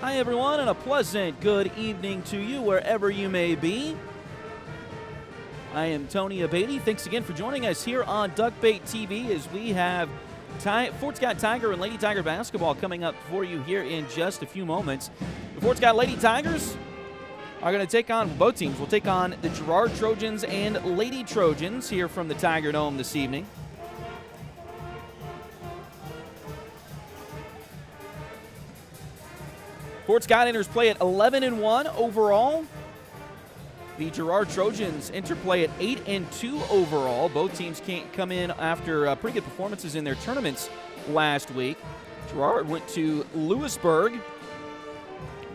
Hi, everyone, and a pleasant good evening to you wherever you may be. I am Tony Abatey. Thanks again for joining us here on Duckbait TV as we have Fort Scott Tiger and Lady Tiger basketball coming up for you here in just a few moments. The Fort Scott Lady Tigers are going to take on, both teams will take on the Girard Trojans and Lady Trojans here from the Tiger Dome this evening. Fort Scott enters play at 11-1 overall. The Girard Trojans enter play at 8-2 overall. Both teams can't come in after pretty good performances in their tournaments last week. Girard went to Lewisburg,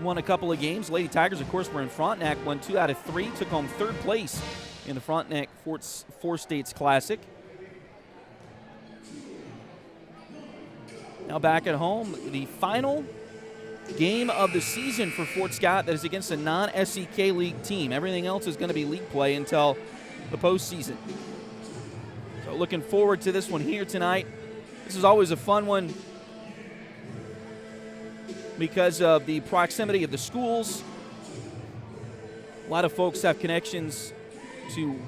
won a couple of games. Lady Tigers, of course, were in Frontenac, won 2 out of 3, took home third place in the Frontenac Four States Classic. Now back at home, the final game of the season for Fort Scott that is against a non-SEK League team. Everything else is going to be league play until the postseason. So looking forward to this one here tonight. This is always a fun one because of the proximity of the schools. A lot of folks have connections to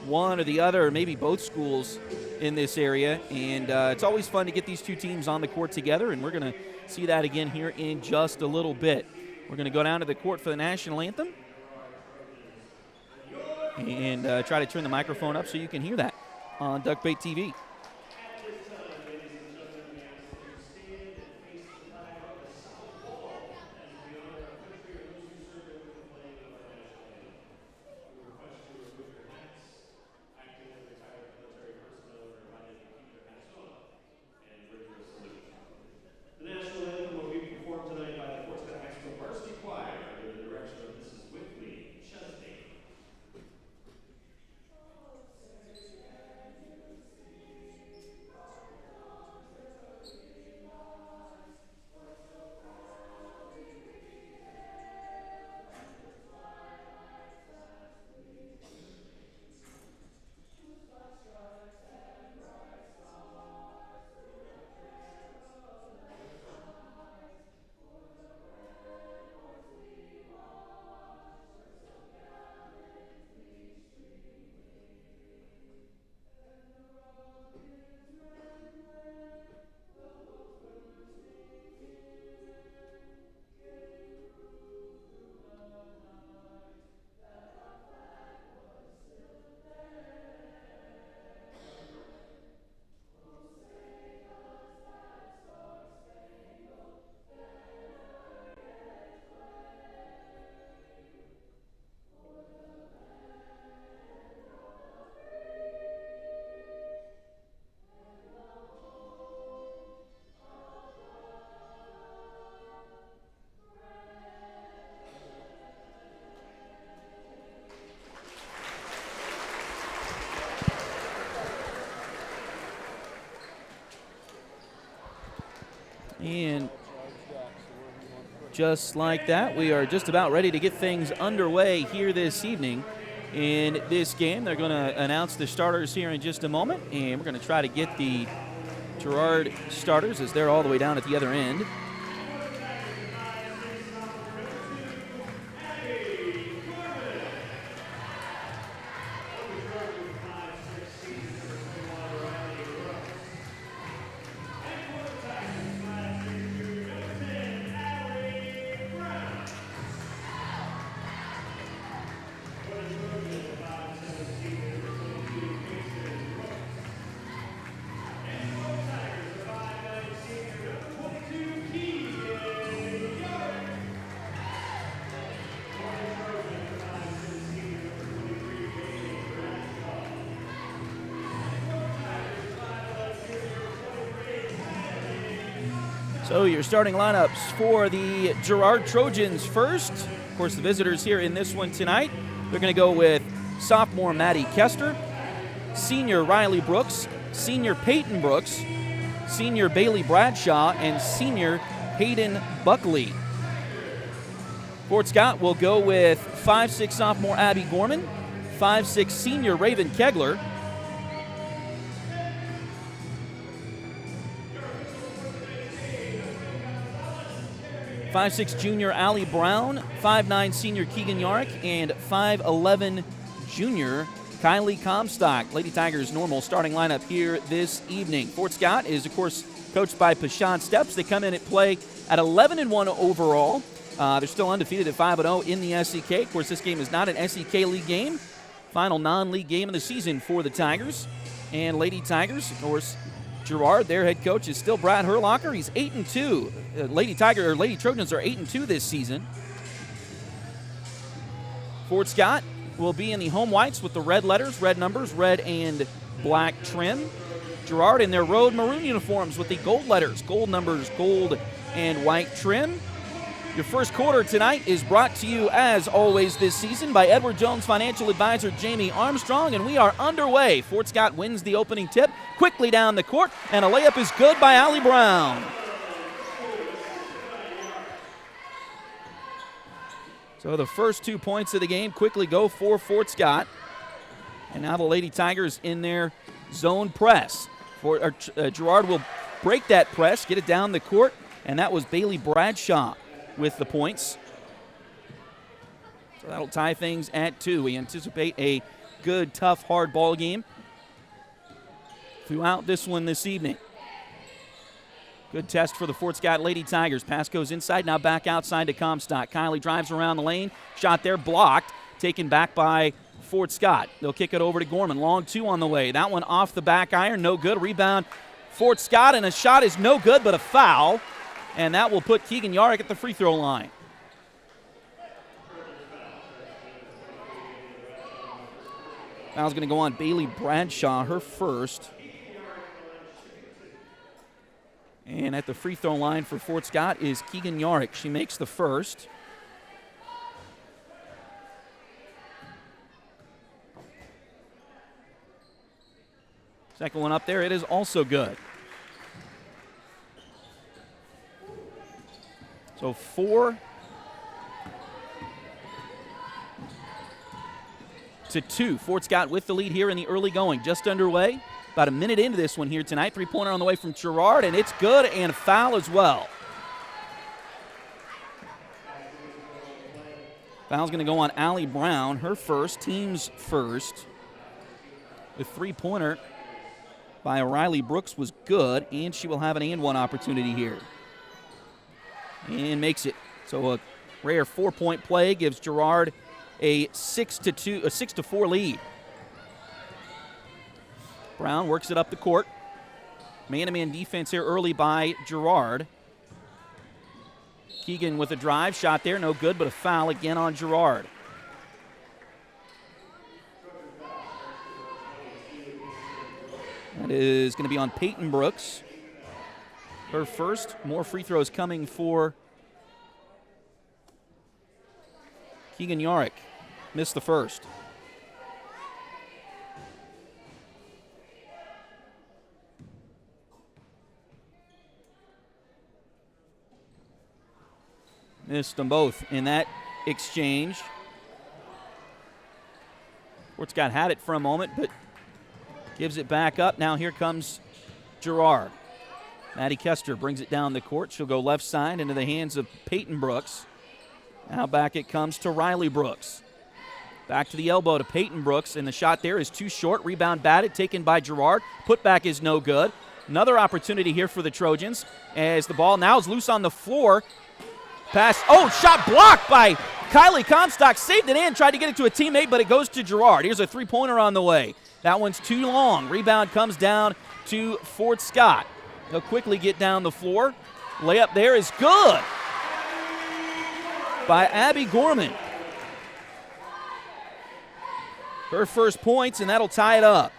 one or the other, or maybe both schools in this area, and it's always fun to get these two teams on the court together, and we're going to see that again here in just a little bit. We're going to go down to the court for the national anthem and try to turn the microphone up so you can hear that on Duckbait TV. And just like that, we are just about ready to get things underway here this evening in this game. They're going to announce the starters here in just a moment, and we're going to try to get the Girard starters as they're all the way down at the other end. So your starting lineups for the Girard Trojans first. Of course, the visitors here in this one tonight. They're going to go with sophomore Maddie Kester, senior Riley Brooks, senior Peyton Brooks, senior Bailey Bradshaw, and senior Hayden Buckley. Fort Scott will go with 5'6" sophomore Abby Gorman, 5'6" senior Raven Kegler, 5'6" junior Allie Brown, 5'9" senior Keegan Yarick, and 5'11" junior Kylie Comstock. Lady Tigers' normal starting lineup here this evening. Fort Scott is, of course, coached by Pashan Steps. They come in at play at 11-1 overall. They're still undefeated at 5-0 in the SEK. Of course, this game is not an SEK League game. Final non-league game of the season for the Tigers. And Lady Tigers, of course, Girard, their head coach, is still Brad Herlocker. He's 8-2. Lady Trojans are 8-2 this season. Fort Scott will be in the home whites with the red letters, red numbers, red and black trim. Girard in their road maroon uniforms with the gold letters, gold numbers, gold and white trim. Your first quarter tonight is brought to you, as always this season, by Edward Jones financial advisor Jamie Armstrong, and we are underway. Fort Scott wins the opening tip quickly down the court, and a layup is good by Allie Brown. So the first 2 points of the game quickly go for Fort Scott. And now the Lady Tigers in their zone press. Girard will break that press, get it down the court, and that was Bailey Bradshaw with the points. So that'll tie things at 2. We anticipate a good, tough, hard ball game throughout this one this evening. Good test for the Fort Scott Lady Tigers. Pass goes inside, now back outside to Comstock. Kylie drives around the lane. Shot there, blocked. Taken back by Fort Scott. They'll kick it over to Gorman. Long 2 on the way. That one off the back iron, no good. Rebound, Fort Scott, and a shot is no good, but a foul. And that will put Keegan Yarick at the free throw line. Foul's going to go on Bailey Bradshaw, her first. And at the free throw line for Fort Scott is Keegan Yarick. She makes the first. Second one up there, it is also good. So 4-2. Fort Scott with the lead here in the early going. Just underway. About a minute into this one here tonight. Three-pointer on the way from Girard, and it's good, and a foul as well. Foul's going to go on Allie Brown, her first, team's first. The three-pointer by O'Reilly Brooks was good, and she will have an and one opportunity here. And makes it. So a rare 4-point play gives Girard a 6-4 lead. Brown works it up the court. Man-to-man defense here early by Girard. Keegan with a drive, shot there, no good, but a foul again on Girard. That is going to be on Peyton Brooks. Her first. More free throws coming for Keegan Yarick. Missed the first. Missed them both in that exchange. Fort Scott had it for a moment, but gives it back up. Now here comes Girard. Maddie Kester brings it down the court. She'll go left side into the hands of Peyton Brooks. Now back it comes to Riley Brooks. Back to the elbow to Peyton Brooks, and the shot there is too short. Rebound batted, taken by Girard. Putback is no good. Another opportunity here for the Trojans as the ball now is loose on the floor. Pass, shot blocked by Kylie Comstock. Saved it in, tried to get it to a teammate, but it goes to Girard. Here's a three-pointer on the way. That one's too long. Rebound comes down to Fort Scott. They'll quickly get down the floor. Layup there is good by Abby Gorman. Her first points, and that'll tie it up.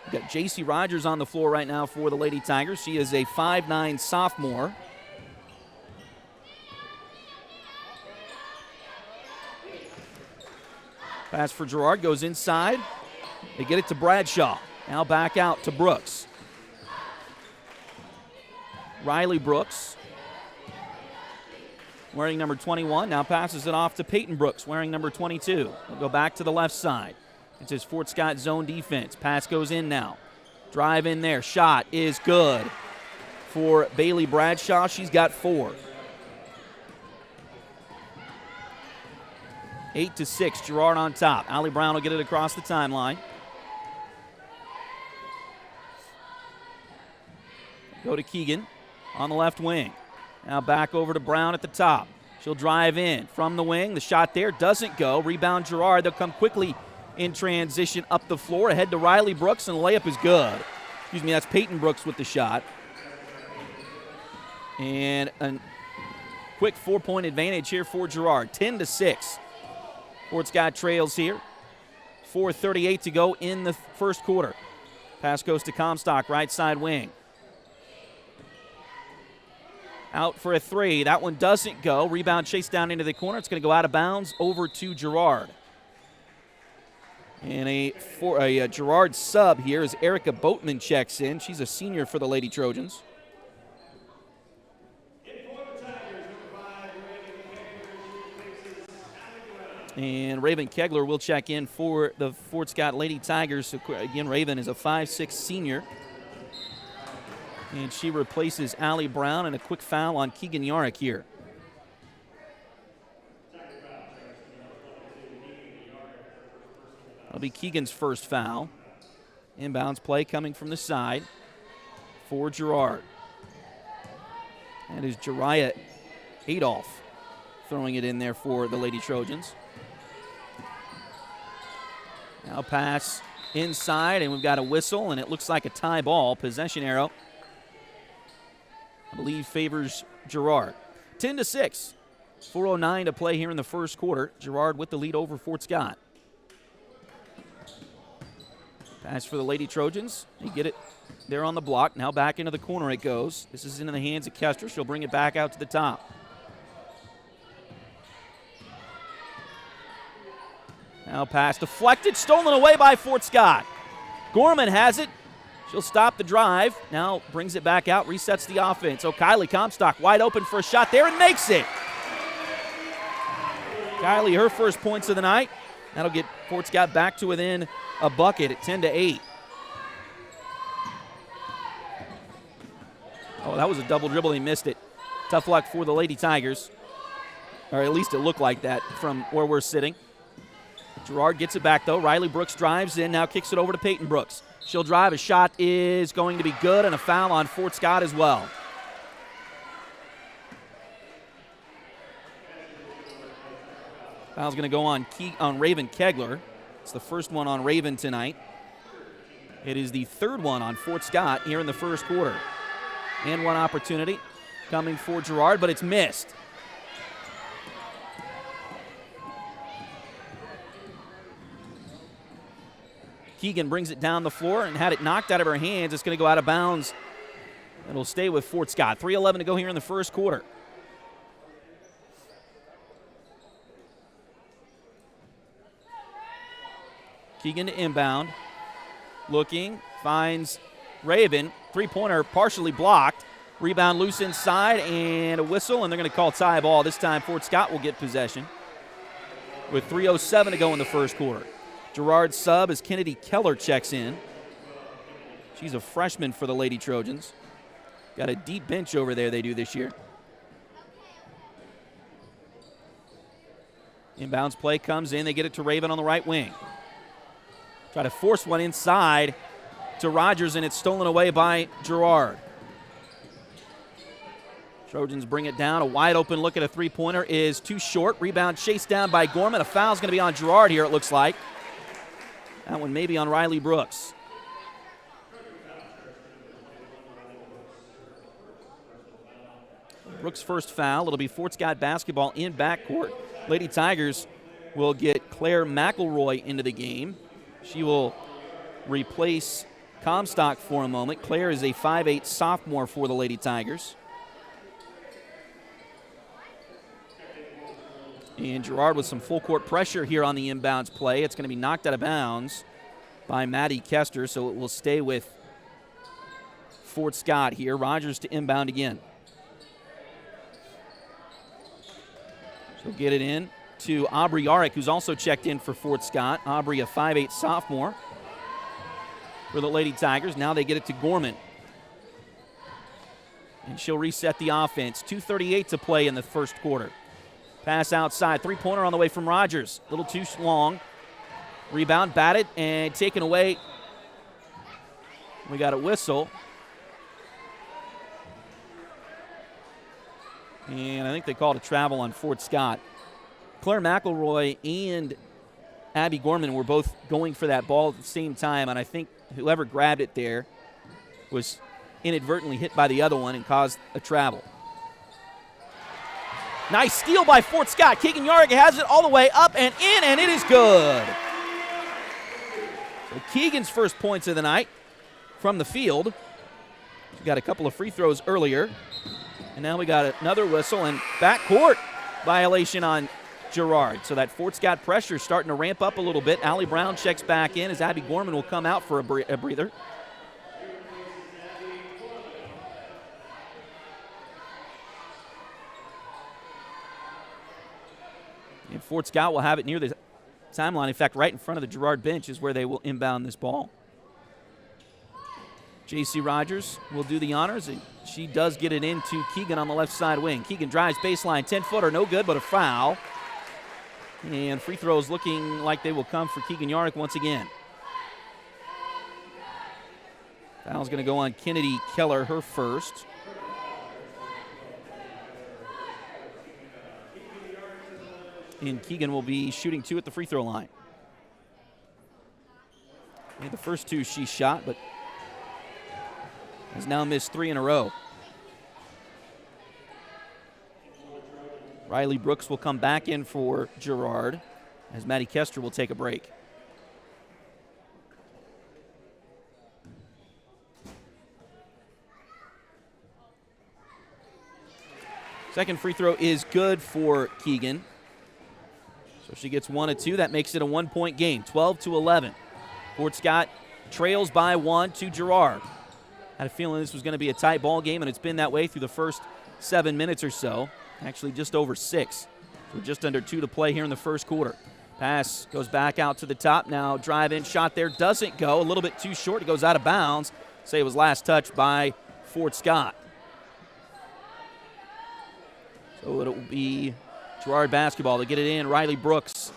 We've got J.C. Rogers on the floor right now for the Lady Tigers. She is a 5'9" sophomore. Pass for Girard goes inside. They get it to Bradshaw. Now back out to Brooks. Riley Brooks, wearing number 21, now passes it off to Peyton Brooks, wearing number 22. They'll go back to the left side. It's his Fort Scott zone defense. Pass goes in now. Drive in there. Shot is good for Bailey Bradshaw. She's got 4. 8-6, Girard on top. Allie Brown will get it across the timeline. Go to Keegan on the left wing. Now back over to Brown at the top. She'll drive in from the wing. The shot there doesn't go. Rebound Girard. They'll come quickly in transition up the floor. Ahead to Riley Brooks, and the layup is good. Excuse me, that's Peyton Brooks with the shot. And a quick 4-point advantage here for Girard. 10-6. Fort Scott trails here. 4:38 to go in the first quarter. Pass goes to Comstock, right side wing. Out for a 3. That one doesn't go. Rebound chased down into the corner. It's going to go out of bounds over to Girard. And a Girard sub here as Erica Boatman checks in. She's a senior for the Lady Trojans. And Raven Kegler will check in for the Fort Scott Lady Tigers. So again, Raven is a 5'6" senior. And she replaces Allie Brown, and a quick foul on Keegan Yarrick here. That'll be Keegan's first foul. Inbounds play coming from the side for Girard. That is Jariah Adolph throwing it in there for the Lady Trojans. Now pass inside, and we've got a whistle, and it looks like a tie ball. Possession arrow, I believe, favors Girard. 10-6. 4:09 to play here in the first quarter. Girard with the lead over Fort Scott. Pass for the Lady Trojans. They get it there on the block. Now back into the corner it goes. This is into the hands of Kester. She'll bring it back out to the top. Now pass deflected, stolen away by Fort Scott. Gorman has it. She'll stop the drive. Now brings it back out, resets the offense. Kylie Comstock wide open for a shot there and makes it. Kylie, her first points of the night. That'll get Fort Scott back to within a bucket at 10-8. Oh, that was a double dribble. He missed it. Tough luck for the Lady Tigers. Or at least it looked like that from where we're sitting. Girard gets it back, though. Riley Brooks drives in, now kicks it over to Peyton Brooks. She'll drive. A shot is going to be good, and a foul on Fort Scott as well. Foul's going to go on Raven Kegler. It's the first one on Raven tonight. It is the third one on Fort Scott here in the first quarter. And one opportunity coming for Girard, but it's missed. Keegan brings it down the floor and had it knocked out of her hands. It's going to go out of bounds. It'll stay with Fort Scott. 3:11 to go here in the first quarter. Keegan to inbound. Looking, finds Raven. Three-pointer partially blocked. Rebound loose inside and a whistle, and they're going to call tie ball. This time Fort Scott will get possession with 3:07 to go in the first quarter. Girard's sub as Kennedy Keller checks in. She's a freshman for the Lady Trojans. Got a deep bench over there they do this year. Inbounds play comes in. They get it to Raven on the right wing. Try to force one inside to Rogers, and it's stolen away by Girard. Trojans bring it down. A wide open look at a three-pointer is too short. Rebound chased down by Gorman. A foul's going to be on Girard here, it looks like. That one maybe on Riley Brooks. Brooks' first foul. It'll be Fort Scott basketball in backcourt. Lady Tigers will get Claire McElroy into the game. She will replace Comstock for a moment. Claire is a 5'8" sophomore for the Lady Tigers. And Girard with some full court pressure here on the inbounds play. It's going to be knocked out of bounds by Maddie Kester, so it will stay with Fort Scott here. Rogers to inbound again. So get it in to Aubrey Yarrick, who's also checked in for Fort Scott. Aubrey, a 5'8" sophomore. for the Lady Tigers. Now they get it to Gorman. And she'll reset the offense. 2:38 to play in the first quarter. Pass outside. Three-pointer on the way from Rogers. A little too long. Rebound, batted, and taken away. We got a whistle. And I think they called a travel on Fort Scott. Claire McElroy and Abby Gorman were both going for that ball at the same time, and I think whoever grabbed it there was inadvertently hit by the other one and caused a travel. Nice steal by Fort Scott. Keegan Yarrick has it all the way up and in, and it is good. So Keegan's first points of the night from the field. She got a couple of free throws earlier. And now we got another whistle and backcourt violation on Girard. So that Fort Scott pressure is starting to ramp up a little bit. Allie Brown checks back in as Abby Gorman will come out for a breather. And Fort Scott will have it near the timeline. In fact, right in front of the Girard bench is where they will inbound this ball. J.C. Rogers will do the honors, and she does get it into Keegan on the left side wing. Keegan drives baseline, 10-footer, no good, but a foul. And free throws looking like they will come for Keegan Yarrick once again. Foul's going to go on Kennedy Keller, her first. And Keegan will be shooting two at the free throw line. And the first two she shot, but has now missed three in a row. Riley Brooks will come back in for Girard as Maddie Kester will take a break. Second free throw is good for Keegan. So she gets 1 of 2. That makes it a 1-point game, 12-11. Fort Scott trails by 1 to Girard. Had a feeling this was going to be a tight ball game, and it's been that way through the first 7 minutes or so. Actually, just over 6. So just under 2 to play here in the first quarter. Pass goes back out to the top. Now drive-in shot there doesn't go. A little bit too short. It goes out of bounds. Say it was last touched by Fort Scott. So it will be Girard basketball to get it in. Riley Brooks,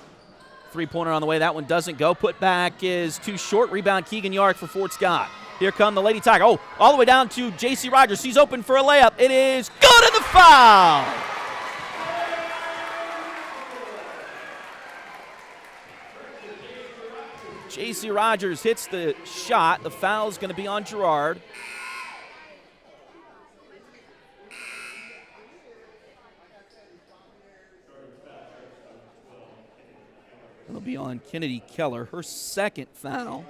three-pointer on the way. That one doesn't go. Put back is too short. Rebound Keegan Yarrick for Fort Scott. Here come the Lady Tiger. Oh, all the way down to J.C. Rogers. She's open for a layup. It is good, and the foul. J.C. Rogers hits the shot. The foul is going to be on Girard. It'll be on Kennedy Keller, her second foul.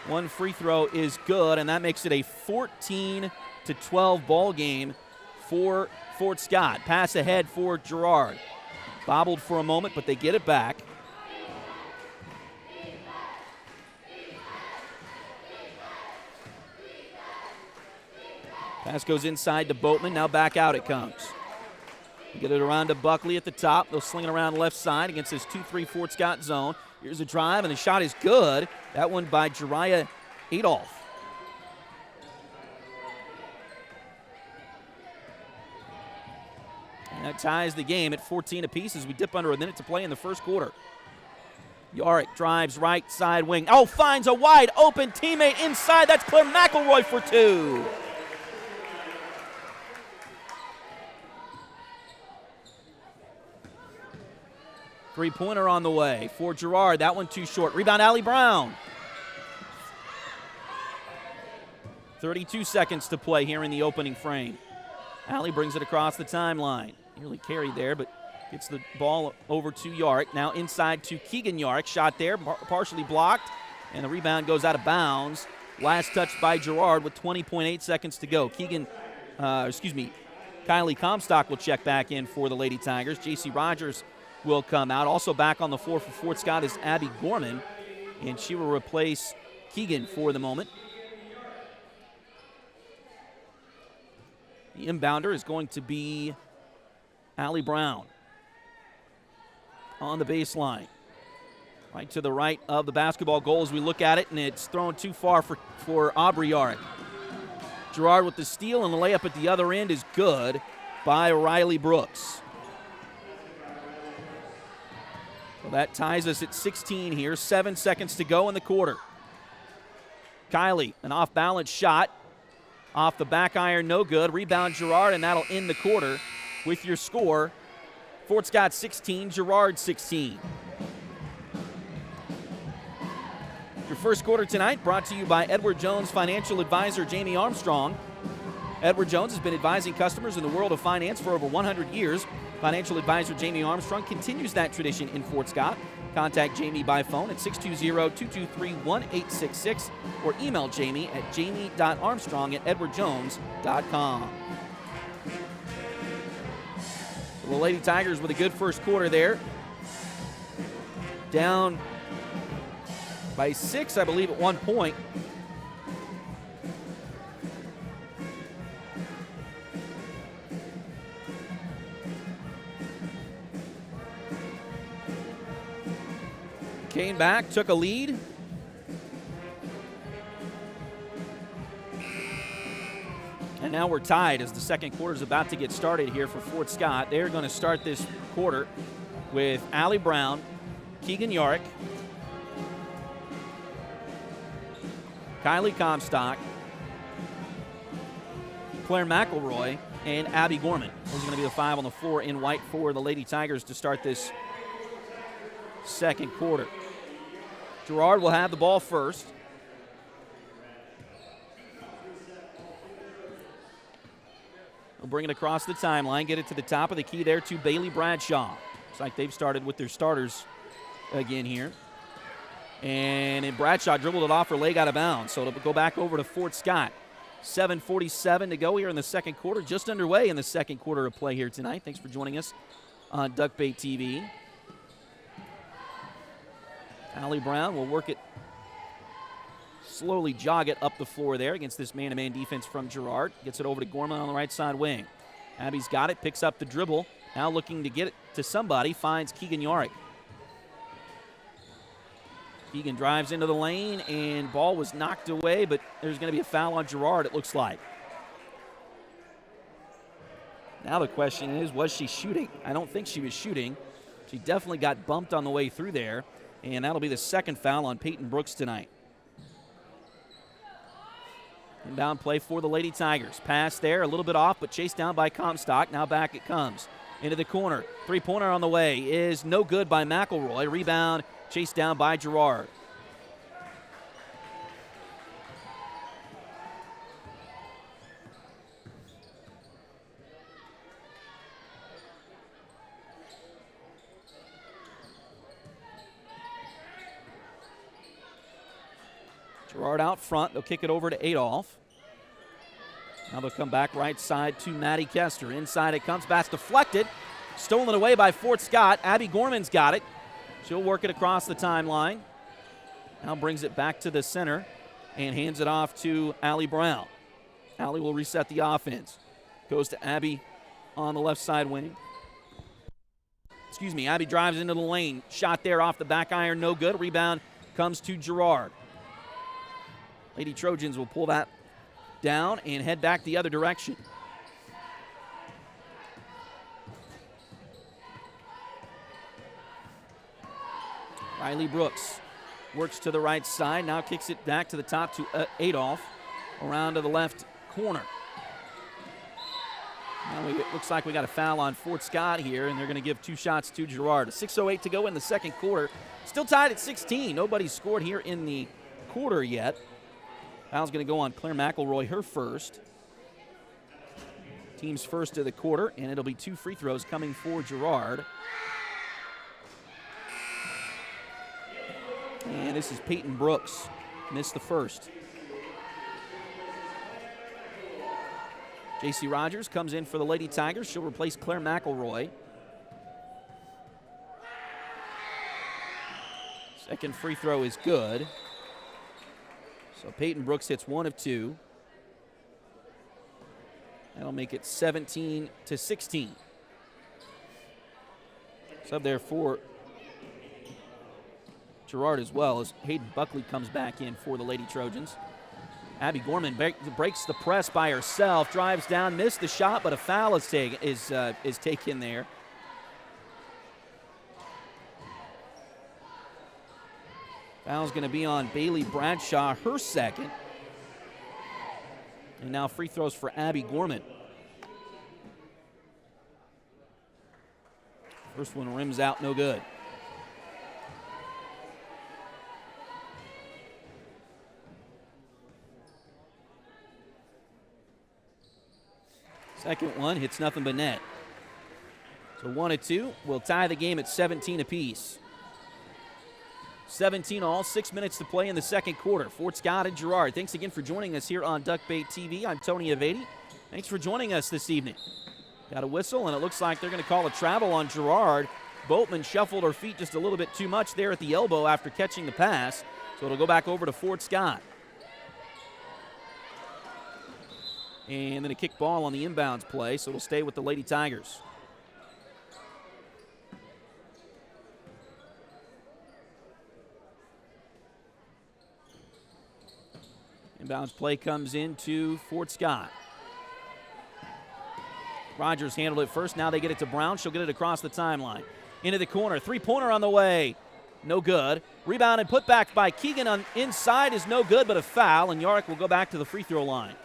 One free throw is good, and that makes it a 14-12 ball game for Fort Scott. Pass ahead for Girard. Bobbled for a moment, but they get it back. Pass goes inside to Boatman. Now back out it comes. Get it around to Buckley at the top. They'll sling it around left side against this 2-3 Fort Scott zone. Here's a drive, and the shot is good. That one by Jariah Adolph. And that ties the game at 14 apiece as we dip under a minute to play in the first quarter. Yarrick drives right side wing. Oh, finds a wide open teammate inside. That's Claire McElroy for 2. Three-pointer on the way for Girard. That one too short. Rebound, Allie Brown. 32 seconds to play here in the opening frame. Allie brings it across the timeline. Nearly carried there, but gets the ball over to Yarrick. Now inside to Keegan Yarrick. Shot there, partially blocked, and the rebound goes out of bounds. Last touch by Girard with 20.8 seconds to go. Kylie Comstock will check back in for the Lady Tigers. J.C. Rogers will come out. Also back on the floor for Fort Scott is Abby Gorman, and she will replace Keegan for the moment. The inbounder is going to be Allie Brown on the baseline. Right to the right of the basketball goal as we look at it, and it's thrown too far for Aubrey Yarick. Girard with the steal, and the layup at the other end is good by Riley Brooks. So that ties us at 16 here. 7 seconds to go in the quarter. Kylie, an off-balance shot. Off the back iron, no good. Rebound Girard, and that'll end the quarter with your score. Fort Scott 16, Girard 16. Your first quarter tonight brought to you by Edward Jones financial advisor Jamie Armstrong. Edward Jones has been advising customers in the world of finance for over 100 years. Financial advisor Jamie Armstrong continues that tradition in Fort Scott. Contact Jamie by phone at 620-223-1866 or email Jamie at jamie.armstrong@edwardjones.com. The Lady Tigers with a good first quarter there. Down by 6, I believe, at one point. Came back, took a lead. And now we're tied as the second quarter is about to get started here for Fort Scott. They're going to start this quarter with Allie Brown, Keegan Yarick, Kylie Comstock, Claire McElroy, and Abby Gorman. Those are going to be the 5 on the floor in white for the Lady Tigers to start this second quarter. Girard will have the ball first. We'll bring it across the timeline, get it to the top of the key there to Bailey Bradshaw. Looks like they've started with their starters again here. And Bradshaw dribbled it off, her leg out of bounds. So it'll go back over to Fort Scott. 7:47 to go here in the second quarter. Just underway in the second quarter of play here tonight. Thanks for joining us on Duckbait TV. Allie Brown will work it, slowly jog it up the floor there against this man-to-man defense from Girard. Gets it over to Gorman on the right side wing. Abby's got it, picks up the dribble. Now looking to get it to somebody, finds Keegan Yarick. Keegan drives into the lane, and ball was knocked away, but there's going to be a foul on Girard, it looks like. Now the question is, was she shooting? I don't think she was shooting. She definitely got bumped on the way through there, and that'll be the second foul on Peyton Brooks tonight. Inbound play for the Lady Tigers. Pass there, a little bit off, but chased down by Comstock. Now back it comes. Into the corner. Three-pointer on the way is no good by McElroy. Rebound chased down by Girard. Girard out front. They'll kick it over to Adolph. Now they'll come back right side to Maddie Kester. Inside it comes. Pass deflected. Stolen away by Fort Scott. Abby Gorman's got it. She'll work it across the timeline. Now brings it back to the center and hands it off to Allie Brown. Allie will reset the offense. Goes to Abby on the left side wing. Abby drives into the lane. Shot there off the back iron, no good. Rebound comes to Girard. Lady Trojans will pull that down and head back the other direction. Riley Brooks works to the right side, now kicks it back to the top to Adolph, around to the left corner. Now it looks like we got a foul on Fort Scott here, and they're going to give 2 shots to Girard. 6:08 to go in the second quarter. Still tied at 16. Nobody's scored here in the quarter yet. Foul's going to go on Claire McElroy, her first. Team's first of the quarter, and it'll be 2 free throws coming for Girard. And this is Peyton Brooks. Missed the first. J.C. Rogers comes in for the Lady Tigers. She'll replace Claire McElroy. Second free throw is good. So Peyton Brooks hits 1 of 2. That'll make it 17-16. Sub there for Girard as well, as Hayden Buckley comes back in for the Lady Trojans. Abby Gorman breaks the press by herself, drives down, missed the shot, but a foul is taken there. Foul's going to be on Bailey Bradshaw, her second. And now free throws for Abby Gorman. First one rims out, no good. Second one hits nothing but net. So 1-2 will tie the game at 17 apiece. 17 all, 6 minutes to play in the second quarter. Fort Scott and Girard, thanks again for joining us here on Duckbait TV. I'm Tony Avedi. Thanks for joining us this evening. Got a whistle, and it looks like they're going to call a travel on Girard. Boatman shuffled her feet just a little bit too much there at the elbow after catching the pass, so it'll go back over to Fort Scott. And then a kick ball on the inbounds play, so it'll stay with the Lady Tigers. Inbounds play comes into Fort Scott. Rogers handled it first. Now they get it to Brown. She'll get it across the timeline. Into the corner. Three-pointer on the way. No good. Rebound and put back by Keegan on inside is no good, but a foul, and Yarrick will go back to the free throw line.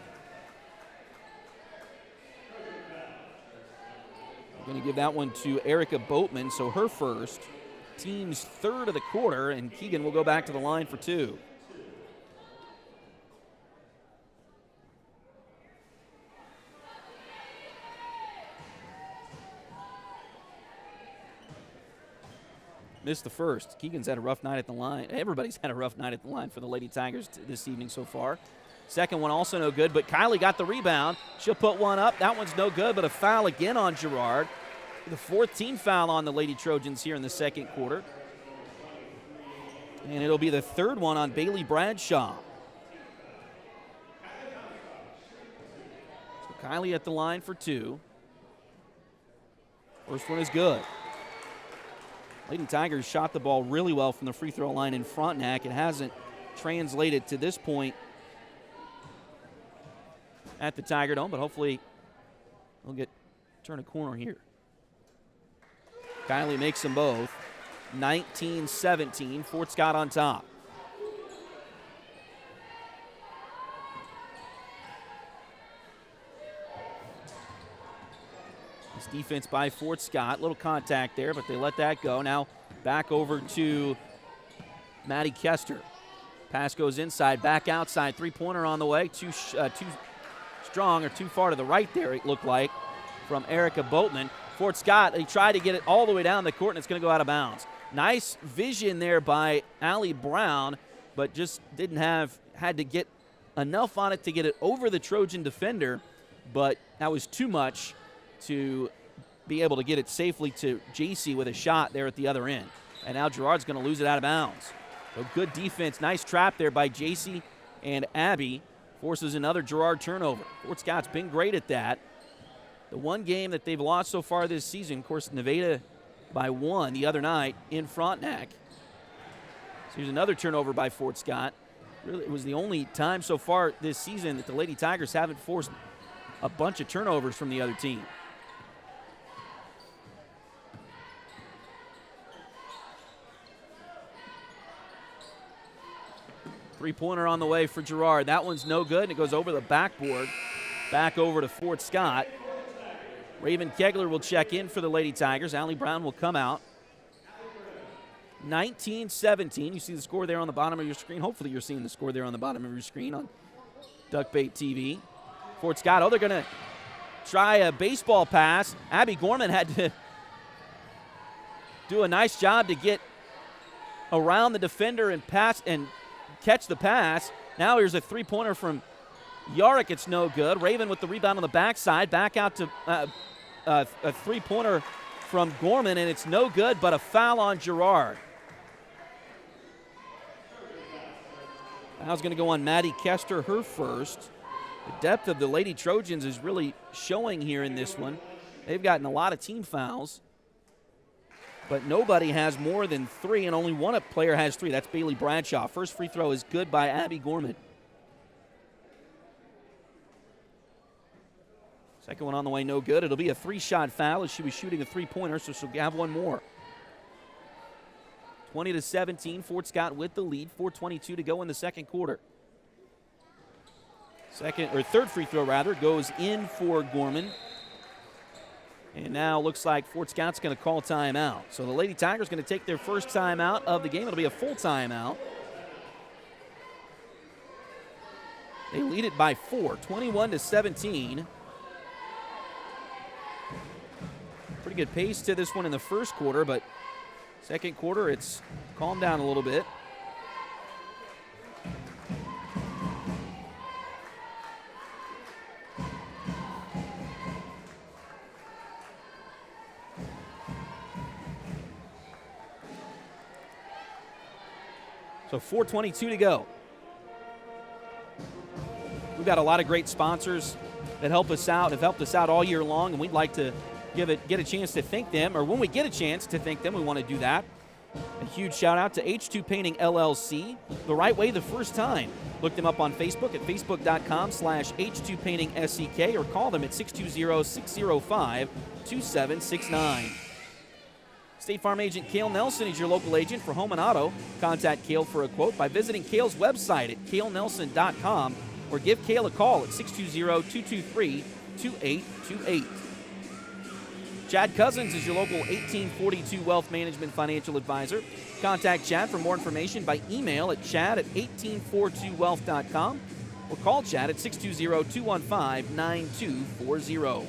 We're going to give that one to Erica Boatman, so her first. Team's third of the quarter, and Keegan will go back to the line for two. Missed the first. Keegan's had a rough night at the line. Everybody's had a rough night at the line for the Lady Tigers this evening so far. Second one also no good, but Kylie got the rebound. She'll put one up. That one's no good, but a foul again on Girard. The fourth team foul on the Lady Trojans here in the second quarter. And it'll be the third one on Bailey Bradshaw. So Kylie at the line for two. First one is good. Lady Tigers shot the ball really well from the free throw line in Frontenac. It hasn't translated to this point at the Tiger Dome, but hopefully they'll turn a corner here. Kylie makes them both. 19-17, Fort Scott on top. This defense by Fort Scott. Little contact there, but they let that go. Now back over to Maddie Kester. Pass goes inside, back outside. Three-pointer on the way. Too strong or too far to the right there, it looked like, from Erica Boatman. Fort Scott, they tried to get it all the way down the court, and it's going to go out of bounds. Nice vision there by Allie Brown, but just had to get enough on it to get it over the Trojan defender, but that was too much to be able to get it safely to JC with a shot there at the other end. And now Girard's going to lose it out of bounds. So good defense, nice trap there by JC, and Abby forces another Girard turnover. Fort Scott's been great at that. The one game that they've lost so far this season, of course, Nevada by one the other night in Frontenac. So here's another turnover by Fort Scott. Really, it was the only time so far this season that the Lady Tigers haven't forced a bunch of turnovers from the other team. Three-pointer on the way for Girard. That one's no good, and it goes over the backboard. Back over to Fort Scott. Raven Kegler will check in for the Lady Tigers. Allie Brown will come out. 19-17. You see the score there on the bottom of your screen. Hopefully you're seeing the score there on the bottom of your screen on Duckbait TV. Fort Scott, they're going to try a baseball pass. Abby Gorman had to do a nice job to get around the defender and pass and catch the pass. Now here's a three-pointer from Yarrick. It's no good. Raven with the rebound on the backside. Back out to a three-pointer from Gorman, and it's no good, but a foul on Girard. Foul's going to go on Maddie Kester, her first. The depth of the Lady Trojans is really showing here in this one. They've gotten a lot of team fouls. but nobody has more than 3, and only one player has 3. That's Bailey Bradshaw. First free throw is good by Abby Gorman. Second one on the way, no good. It'll be a 3-shot foul as she was shooting a 3-pointer, so she'll have one more. 20-17, Fort Scott with the lead. 4:22 to go in the second quarter. Third free throw goes in for Gorman. And now looks like Fort Scott's going to call timeout. So the Lady Tigers going to take their first timeout of the game. It'll be a full timeout. They lead it by 4, 21-17. Pretty good pace to this one in the first quarter, but second quarter it's calmed down a little bit. So 4:22 to go. We've got a lot of great sponsors that help us out, have helped us out all year long, and we'd like to get a chance to thank them, or when we get a chance to thank them, we want to do that. A huge shout out to H2 Painting LLC, the right way the first time. Look them up on Facebook at facebook.com/H2 Painting SEK, or call them at 620-605-2769. State Farm agent Cale Nelson is your local agent for home and auto. Contact Cale for a quote by visiting Cale's website at calenelson.com, or give Cale a call at 620-223-2828. Chad Cousins is your local 1842 Wealth Management Financial Advisor. Contact Chad for more information by email at chad@1842wealth.com, or call Chad at 620-215-9240.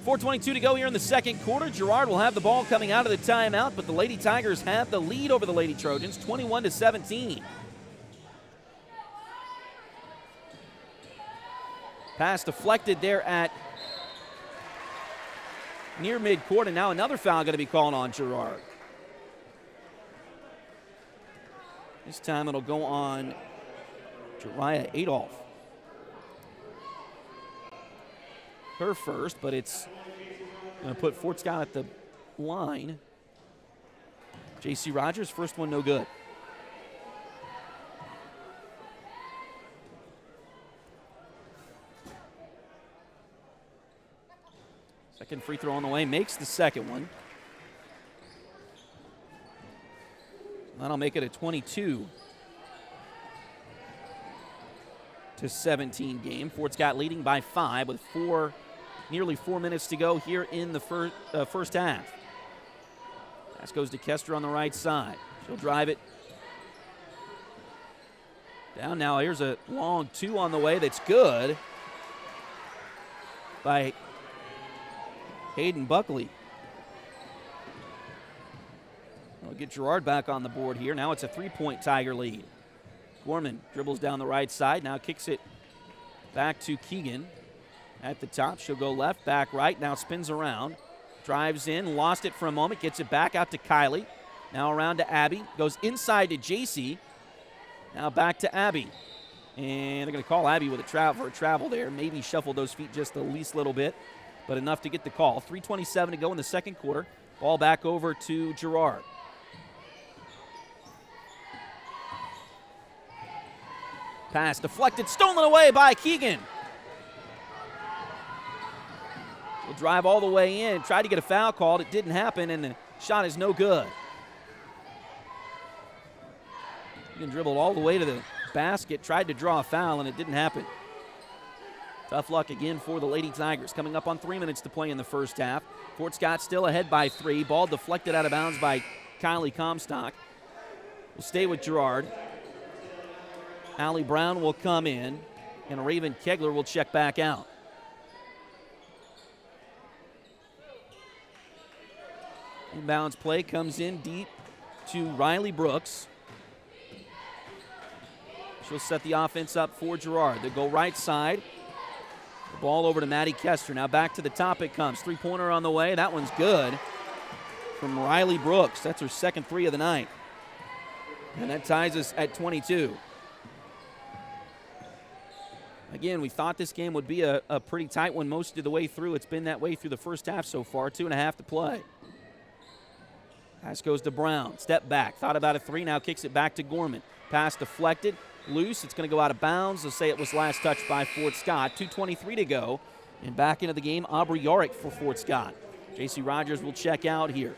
4:22 to go here in the second quarter. Girard will have the ball coming out of the timeout, but the Lady Tigers have the lead over the Lady Trojans, 21-17. Pass deflected there at near midcourt, and now another foul going to be called on Girard. This time it'll go on Jariah Adolph. Her first, but it's going to put Fort Scott at the line. J.C. Rogers, first one no good. Second free throw on the way, makes the second one. That'll make it a 22-17 game. Fort Scott leading by 5 with nearly 4 minutes to go here in the first half. Pass goes to Kester on the right side. She'll drive it down now. Here's a long 2 on the way that's good by Hayden Buckley. We'll get Girard back on the board here. Now it's a 3-point Tiger lead. Gorman dribbles down the right side, now kicks it back to Keegan at the top. She'll go left, back right, now spins around, drives in, lost it for a moment, gets it back out to Kylie. Now around to Abby, goes inside to JC. Now back to Abby. And they're going to call Abby with a travel there. Maybe shuffle those feet just the least little bit, but enough to get the call. 3:27 to go in the second quarter. Ball back over to Girard. Pass deflected, stolen away by Keegan. Will drive all the way in, tried to get a foul called. It didn't happen, and the shot is no good. Keegan dribbled all the way to the basket, tried to draw a foul, and it didn't happen. Tough luck again for the Lady Tigers. Coming up on 3 minutes to play in the first half. Fort Scott still ahead by 3. Ball deflected out of bounds by Kylie Comstock. Will stay with Girard. Allie Brown will come in, and Raven Kegler will check back out. Inbounds play comes in deep to Riley Brooks. She'll set the offense up for Girard. They go right side. The ball over to Maddie Kester. Now back to the top it comes. 3-pointer on the way. That one's good from Riley Brooks. That's her second 3 of the night. And that ties us at 22. Again, we thought this game would be a pretty tight one most of the way through. It's been that way through the first half so far. 2.5 to play. Pass goes to Brown. Step back. Thought about a three. Now kicks it back to Gorman. Pass deflected. Loose. It's going to go out of bounds. They'll say it was last touched by Fort Scott. 2:23 to go. And back into the game, Aubrey Yarick for Fort Scott. J.C. Rogers will check out here.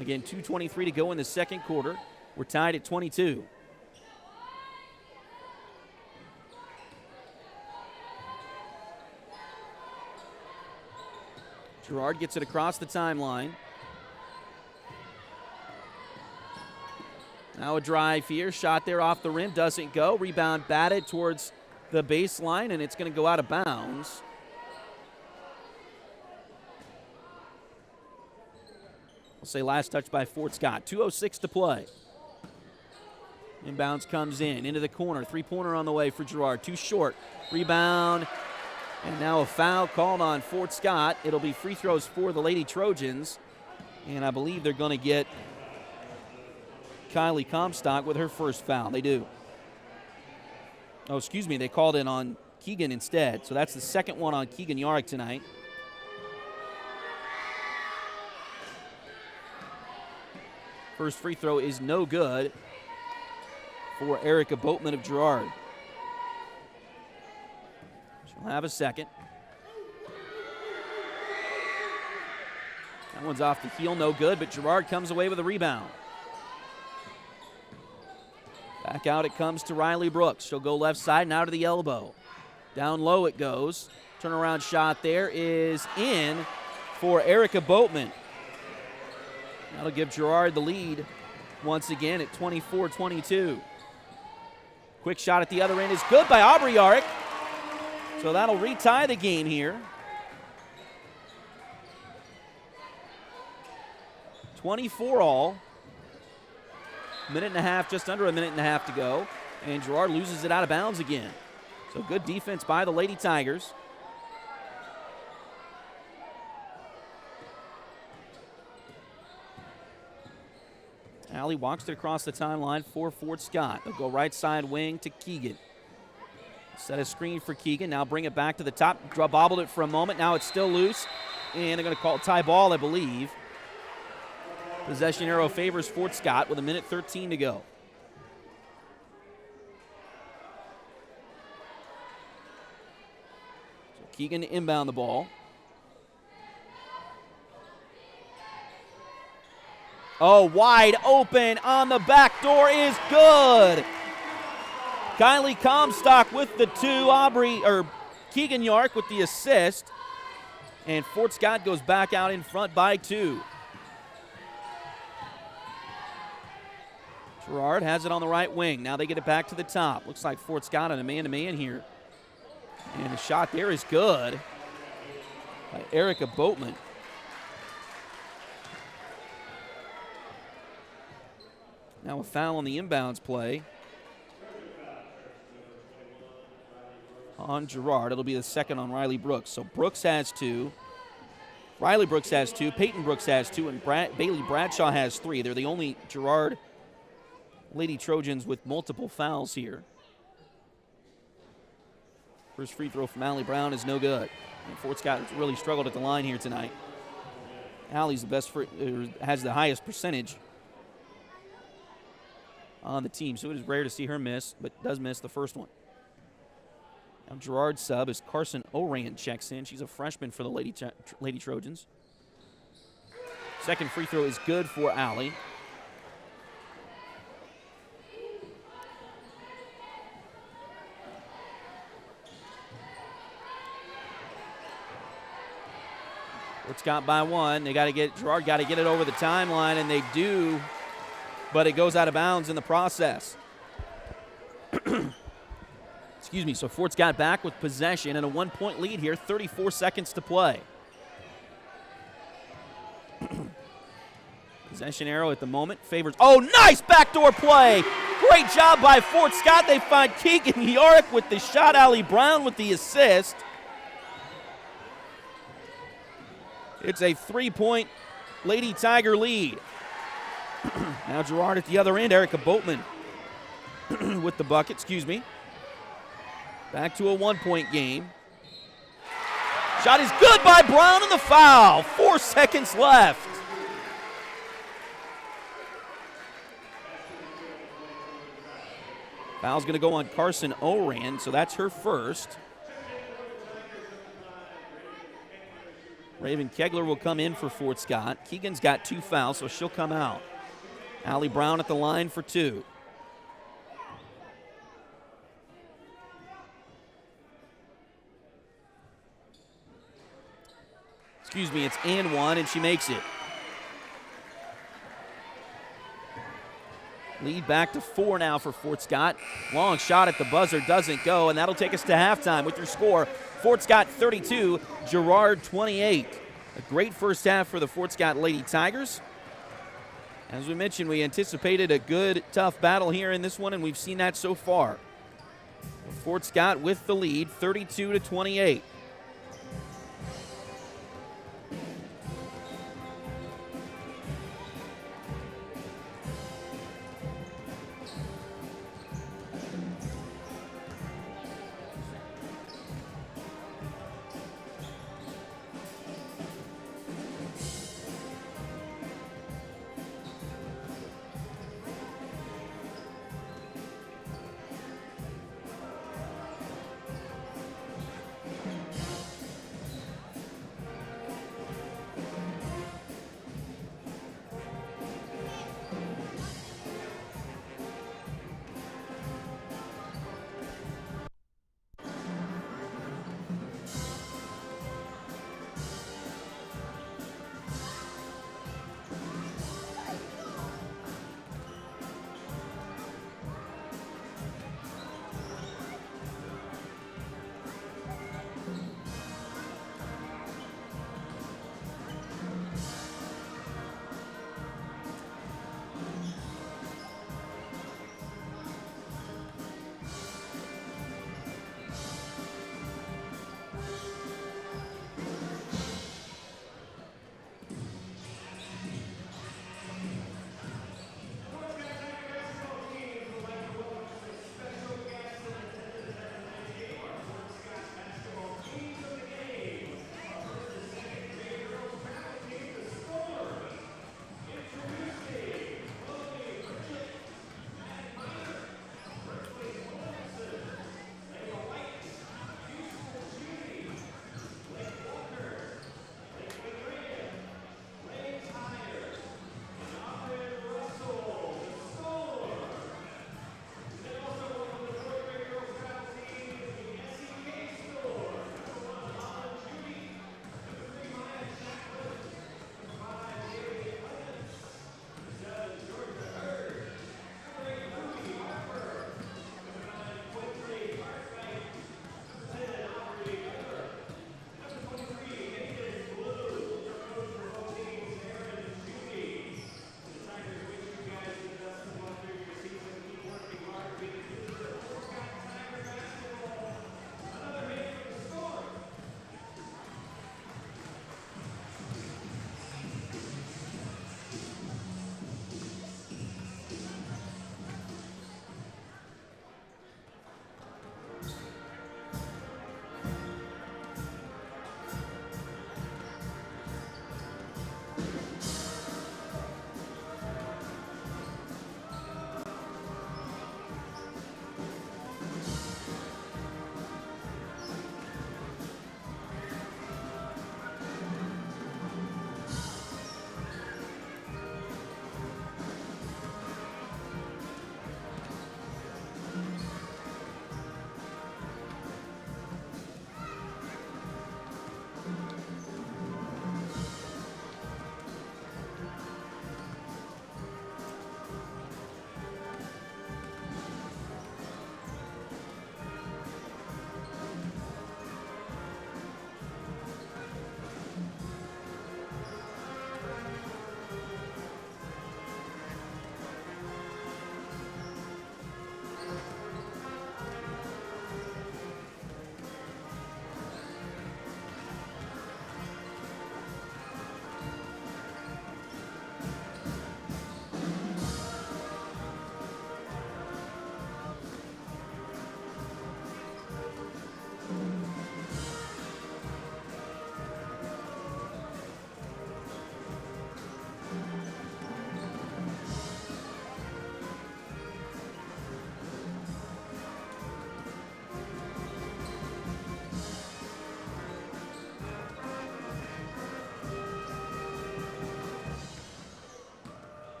Again, 2:23 to go in the second quarter. We're tied at 22. Girard gets it across the timeline. Now a drive here. Shot there off the rim. Doesn't go. Rebound batted towards the baseline, and it's going to go out of bounds. We'll say last touch by Fort Scott. 2:06 to play. Inbounds comes into the corner. Three-pointer on the way for Girard. Too short. Rebound. And now a foul called on Fort Scott. It'll be free throws for the Lady Trojans. And I believe they're going to get Kylie Comstock with her first foul. They do. Oh, excuse me. They called it on Keegan instead. So that's the second one on Keegan Yarick tonight. First free throw is no good for Erica Boatman of Girard. She'll have a second. That one's off the heel, no good, but Girard comes away with a rebound. Back out it comes to Riley Brooks. She'll go left side and out to the elbow. Down low it goes. Turnaround shot there is in for Erica Boatman. That'll give Girard the lead once again at 24-22. Quick shot at the other end is good by Aubrey Yarick. So that'll retie the game here. 24 all. Minute and a half, just under a minute and a half to go. And Girard loses it out of bounds again. So good defense by the Lady Tigers. Allie walks it across the timeline for Fort Scott. They'll go right side wing to Keegan. Set a screen for Keegan. Now bring it back to the top. Bobbled it for a moment. Now it's still loose. And they're going to call it tie ball, I believe. Possession arrow favors Fort Scott with 1:13 to go. So Keegan to inbound the ball. Oh, wide open on the back door is good. Kylie Comstock with the two. Keegan Yarick with the assist. And Fort Scott goes back out in front by 2. Girard has it on the right wing. Now they get it back to the top. Looks like Fort Scott on a man-to-man here. And the shot there is good by Erica Boatman. Now a foul on the inbounds play on Girard. It'll be the second on Riley Brooks. So Brooks has 2. Riley Brooks has 2. Peyton Brooks has 2. And Bailey Bradshaw has 3. They're the only Girard Lady Trojans with multiple fouls here. First free throw from Allie Brown is no good. And Fort Scott really struggled at the line here tonight. Allie's the best, has the highest percentage on the team, so it is rare to see her miss, but does miss the first one. Now Girard's sub is Carson Oran checks in. She's a freshman for the Lady Trojans. Second free throw is good for Allie. Fort Scott by 1. Girard got to get it over the timeline, and they do, but it goes out of bounds in the process. Excuse me, so Fort Scott back with possession and a 1-point lead here, 34 seconds to play. Possession arrow at the moment favors, oh, nice backdoor play. Great job by Fort Scott. They find Keegan Yarick with the shot, Allie Brown with the assist. It's a 3-point Lady Tiger lead. Now Girard at the other end, Erica Boatman with the bucket, Back to a 1-point game. Shot is good by Brown and the foul. 4 seconds left. Foul's going to go on Carson Oran, so that's her first. Raven Kegler will come in for Fort Scott. Keegan's got 2 fouls, so she'll come out. Allie Brown at the line for 2. Excuse me, it's and 1, and she makes it. Lead back to 4 now for Fort Scott. Long shot at the buzzer doesn't go, and that'll take us to halftime with your score. Fort Scott 32, Girard 28. A great first half for the Fort Scott Lady Tigers. As we mentioned, we anticipated a good, tough battle here in this one, and we've seen that so far. Fort Scott with the lead, 32-28.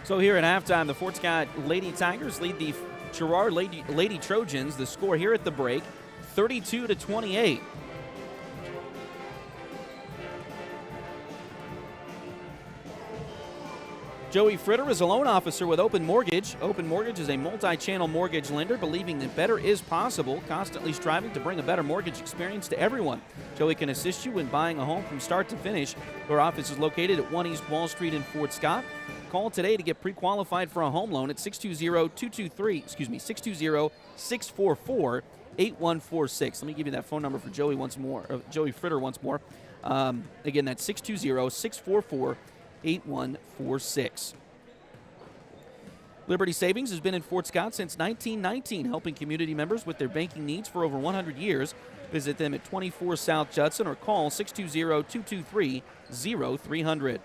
So here at halftime, the Fort Scott Lady Tigers lead the Girard Lady Trojans. The score here at the break, 32-28. Joey Fritter is a loan officer with Open Mortgage. Open Mortgage is a multi-channel mortgage lender believing that better is possible, constantly striving to bring a better mortgage experience to everyone. Joey can assist you in buying a home from start to finish. Their office is located at 1 East Wall Street in Fort Scott. Call today to get pre-qualified for a home loan at 620-644-8146. Let me give you that phone number for Joey Joey Fritter once more. Again, that's 620-644-8146. Liberty Savings has been in Fort Scott since 1919, helping community members with their banking needs for over 100 years. Visit them at 24 South Judson or call 620-223-0300.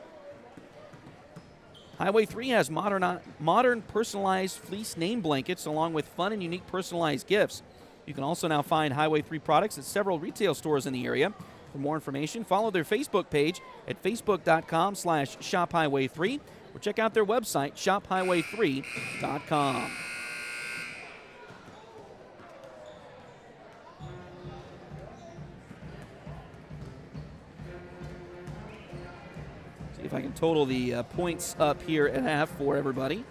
Highway 3 has modern personalized fleece name blankets along with fun and unique personalized gifts. You can also now find Highway 3 products at several retail stores in the area. For more information, follow their Facebook page at facebook.com/shophighway3 or check out their website, shophighway3.com. See if I can total the points up here at half for everybody.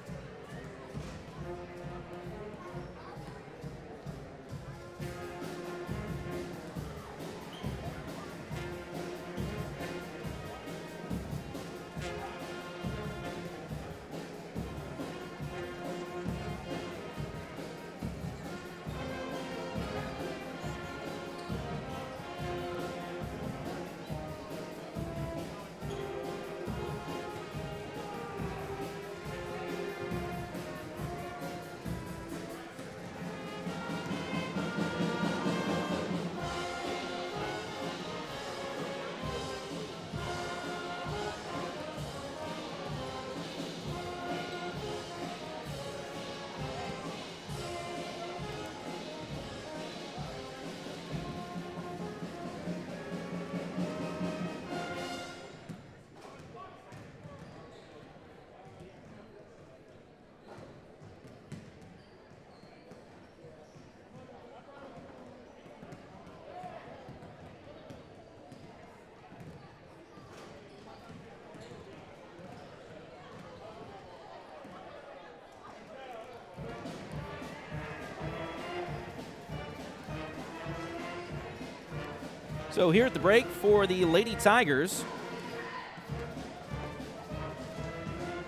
So here at the break for the Lady Tigers,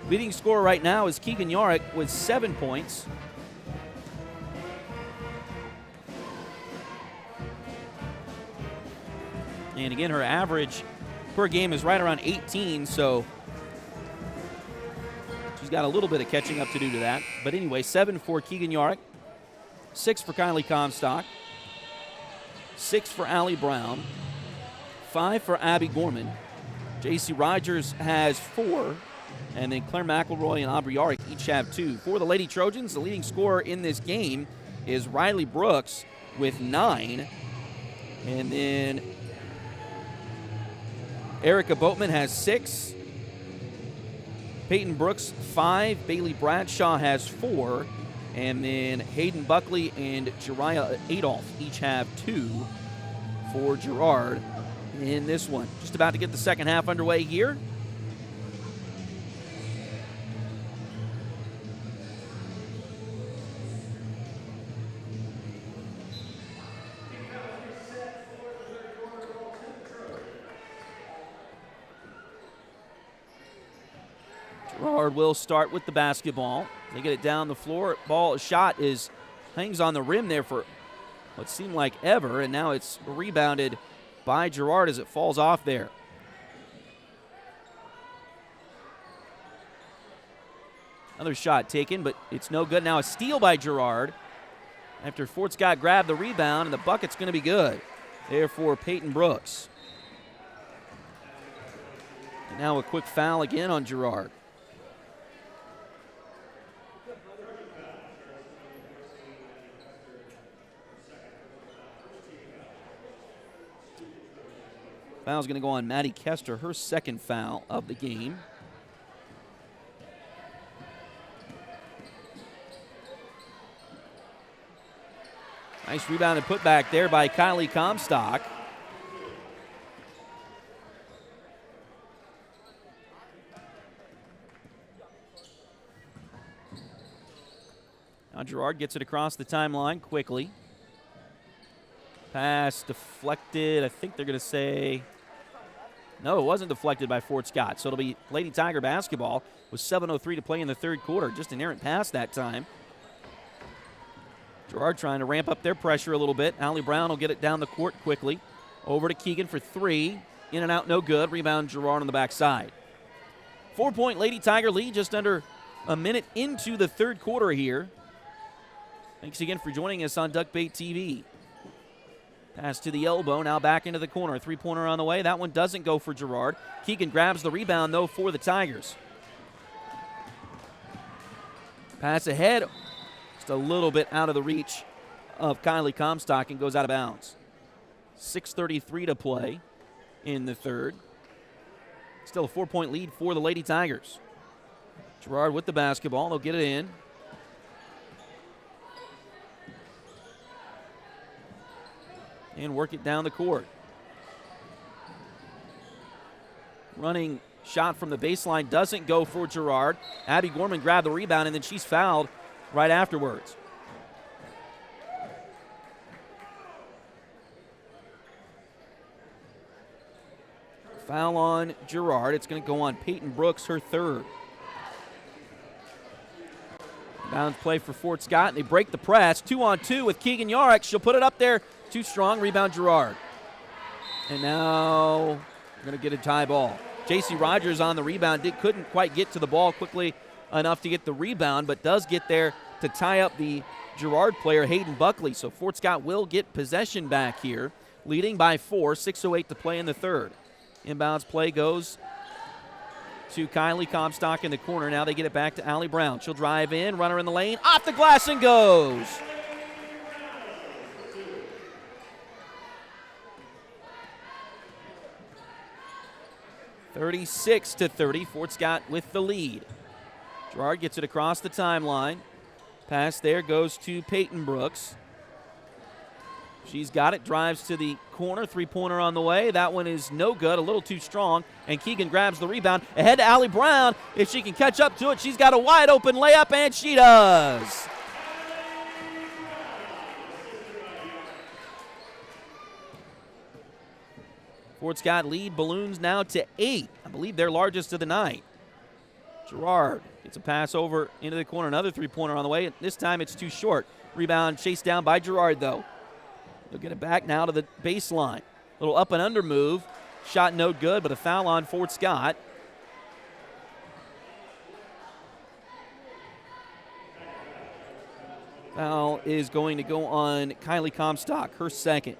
leading scorer right now is Keegan Yarick with 7 points. And again, her average per game is right around 18, so she's got a little bit of catching up to do to that. But anyway, 7 for Keegan Yarick, 6 for Kylie Comstock, 6 for Allie Brown, 5 for Abby Gorman. J.C. Rogers has 4, and then Claire McElroy and Aubrey Yarick each have 2. For the Lady Trojans, the leading scorer in this game is Riley Brooks with 9. And then Erica Boatman has 6. Peyton Brooks, 5. Bailey Bradshaw has 4. And then Hayden Buckley and Jariah Adolph each have 2 for Girard in this one. Just about to get the second half underway here. Girard will start with the basketball. They get it down the floor. Shot hangs on the rim there for what seemed like ever, and now it's rebounded by Girard as it falls off there. Another shot taken, but it's no good. Now a steal by Girard after Fort Scott grabbed the rebound, and the bucket's going to be good there for Peyton Brooks. And now a quick foul again on Girard. Foul's going to go on Maddie Kester, her second foul of the game. Nice rebound and put back there by Kylie Comstock. Now Girard gets it across the timeline quickly. Pass deflected. I think they're going to say, no, it wasn't deflected by Fort Scott. So it'll be Lady Tiger basketball with 7:03 to play in the third quarter. Just an errant pass that time. Girard trying to ramp up their pressure a little bit. Allie Brown will get it down the court quickly. Over to Keegan for three. In and out, no good. Rebound Girard on the backside. 4-point Lady Tiger lead just under a minute into the third quarter here. Thanks again for joining us on Duckbait TV. Pass to the elbow, now back into the corner. Three-pointer on the way. That one doesn't go for Girard. Keegan grabs the rebound, though, for the Tigers. Pass ahead. Just a little bit out of the reach of Kylie Comstock and goes out of bounds. 6:33 to play in the third. Still a 4-point lead for the Lady Tigers. Girard with the basketball. They'll get it in. And work it down the court. Running shot from the baseline doesn't go for Girard. Abby Gorman grabbed the rebound, and then she's fouled right afterwards. Foul on Girard. It's going to go on Peyton Brooks, her third. Bounds play for Fort Scott, and they break the press. 2-on-2 with Keegan Yarek. She'll put it up there. Too strong. Rebound Girard. And now we're going to get a tie ball. J.C. Rogers on the rebound. Couldn't quite get to the ball quickly enough to get the rebound, but does get there to tie up the Girard player, Hayden Buckley. So Fort Scott will get possession back here, leading by 4, 6:08 to play in the third. Inbounds play goes to Kylie Comstock in the corner. Now they get it back to Allie Brown. She'll drive in, runner in the lane, off the glass and goes. (36-30). Fort Scott with the lead. Girard gets it across the timeline. Pass there goes to Peyton Brooks. She's got it, drives to the corner, three-pointer on the way. That one is no good, a little too strong, and Keegan grabs the rebound. Ahead to Allie Brown. If she can catch up to it, she's got a wide-open layup, and she does. Fort Scott lead balloons now to 8. I believe their largest of the night. Girard gets a pass over into the corner, another three-pointer on the way. This time it's too short. Rebound chased down by Girard, though. They'll get it back now to the baseline. Little up and under move. Shot no good, but a foul on Fort Scott. Foul is going to go on Kylie Comstock, her second.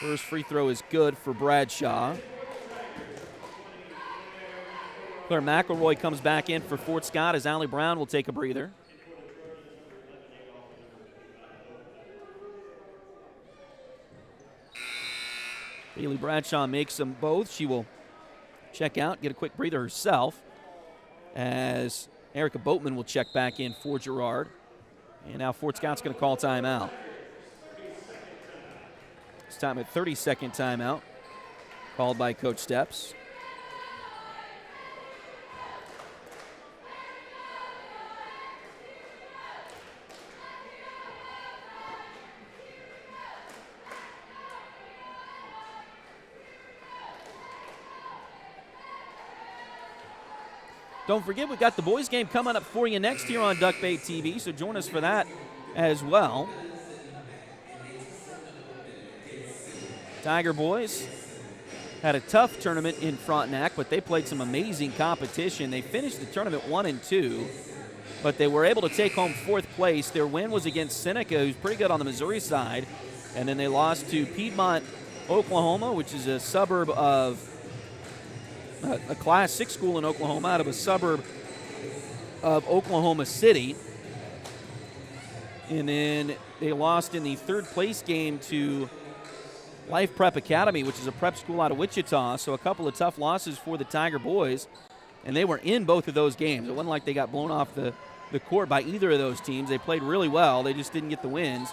First free throw is good for Bradshaw. Claire McElroy comes back in for Fort Scott as Allie Brown will take a breather. Bailey Bradshaw makes them both. She will check out, get a quick breather herself, as Erica Boatman will check back in for Girard. And now Fort Scott's going to call timeout. This time a 30-second timeout called by Coach Steps. Don't forget, we've got the boys game coming up for you next here on Duckbait TV, so join us for that as well. Tiger boys had a tough tournament in Frontenac, but they played some amazing competition. They finished the tournament 1-2, but they were able to take home fourth place. Their win was against Seneca, who's pretty good on the Missouri side, and then they lost to Piedmont, Oklahoma, which is a suburb of a Class 6 school in Oklahoma, out of a suburb of Oklahoma City. And then they lost in the third place game to Life Prep Academy, which is a prep school out of Wichita. So a couple of tough losses for the Tiger boys. and they were in both of those games. It wasn't like they got blown off the court by either of those teams. They played really well. They just didn't get the wins.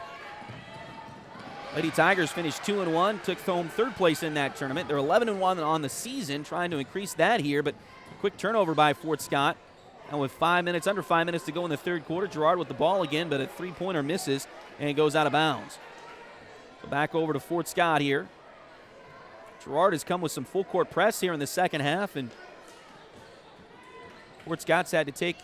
Lady Tigers finished 2-1, took home third place in that tournament. They're 11-1 on the season, trying to increase that here, but quick turnover by Fort Scott. And with under 5 minutes to go in the third quarter, Girard with the ball again, but a three-pointer misses and goes out of bounds. So back over to Fort Scott here. Girard has come with some full court press here in the second half, and Fort Scott's had to take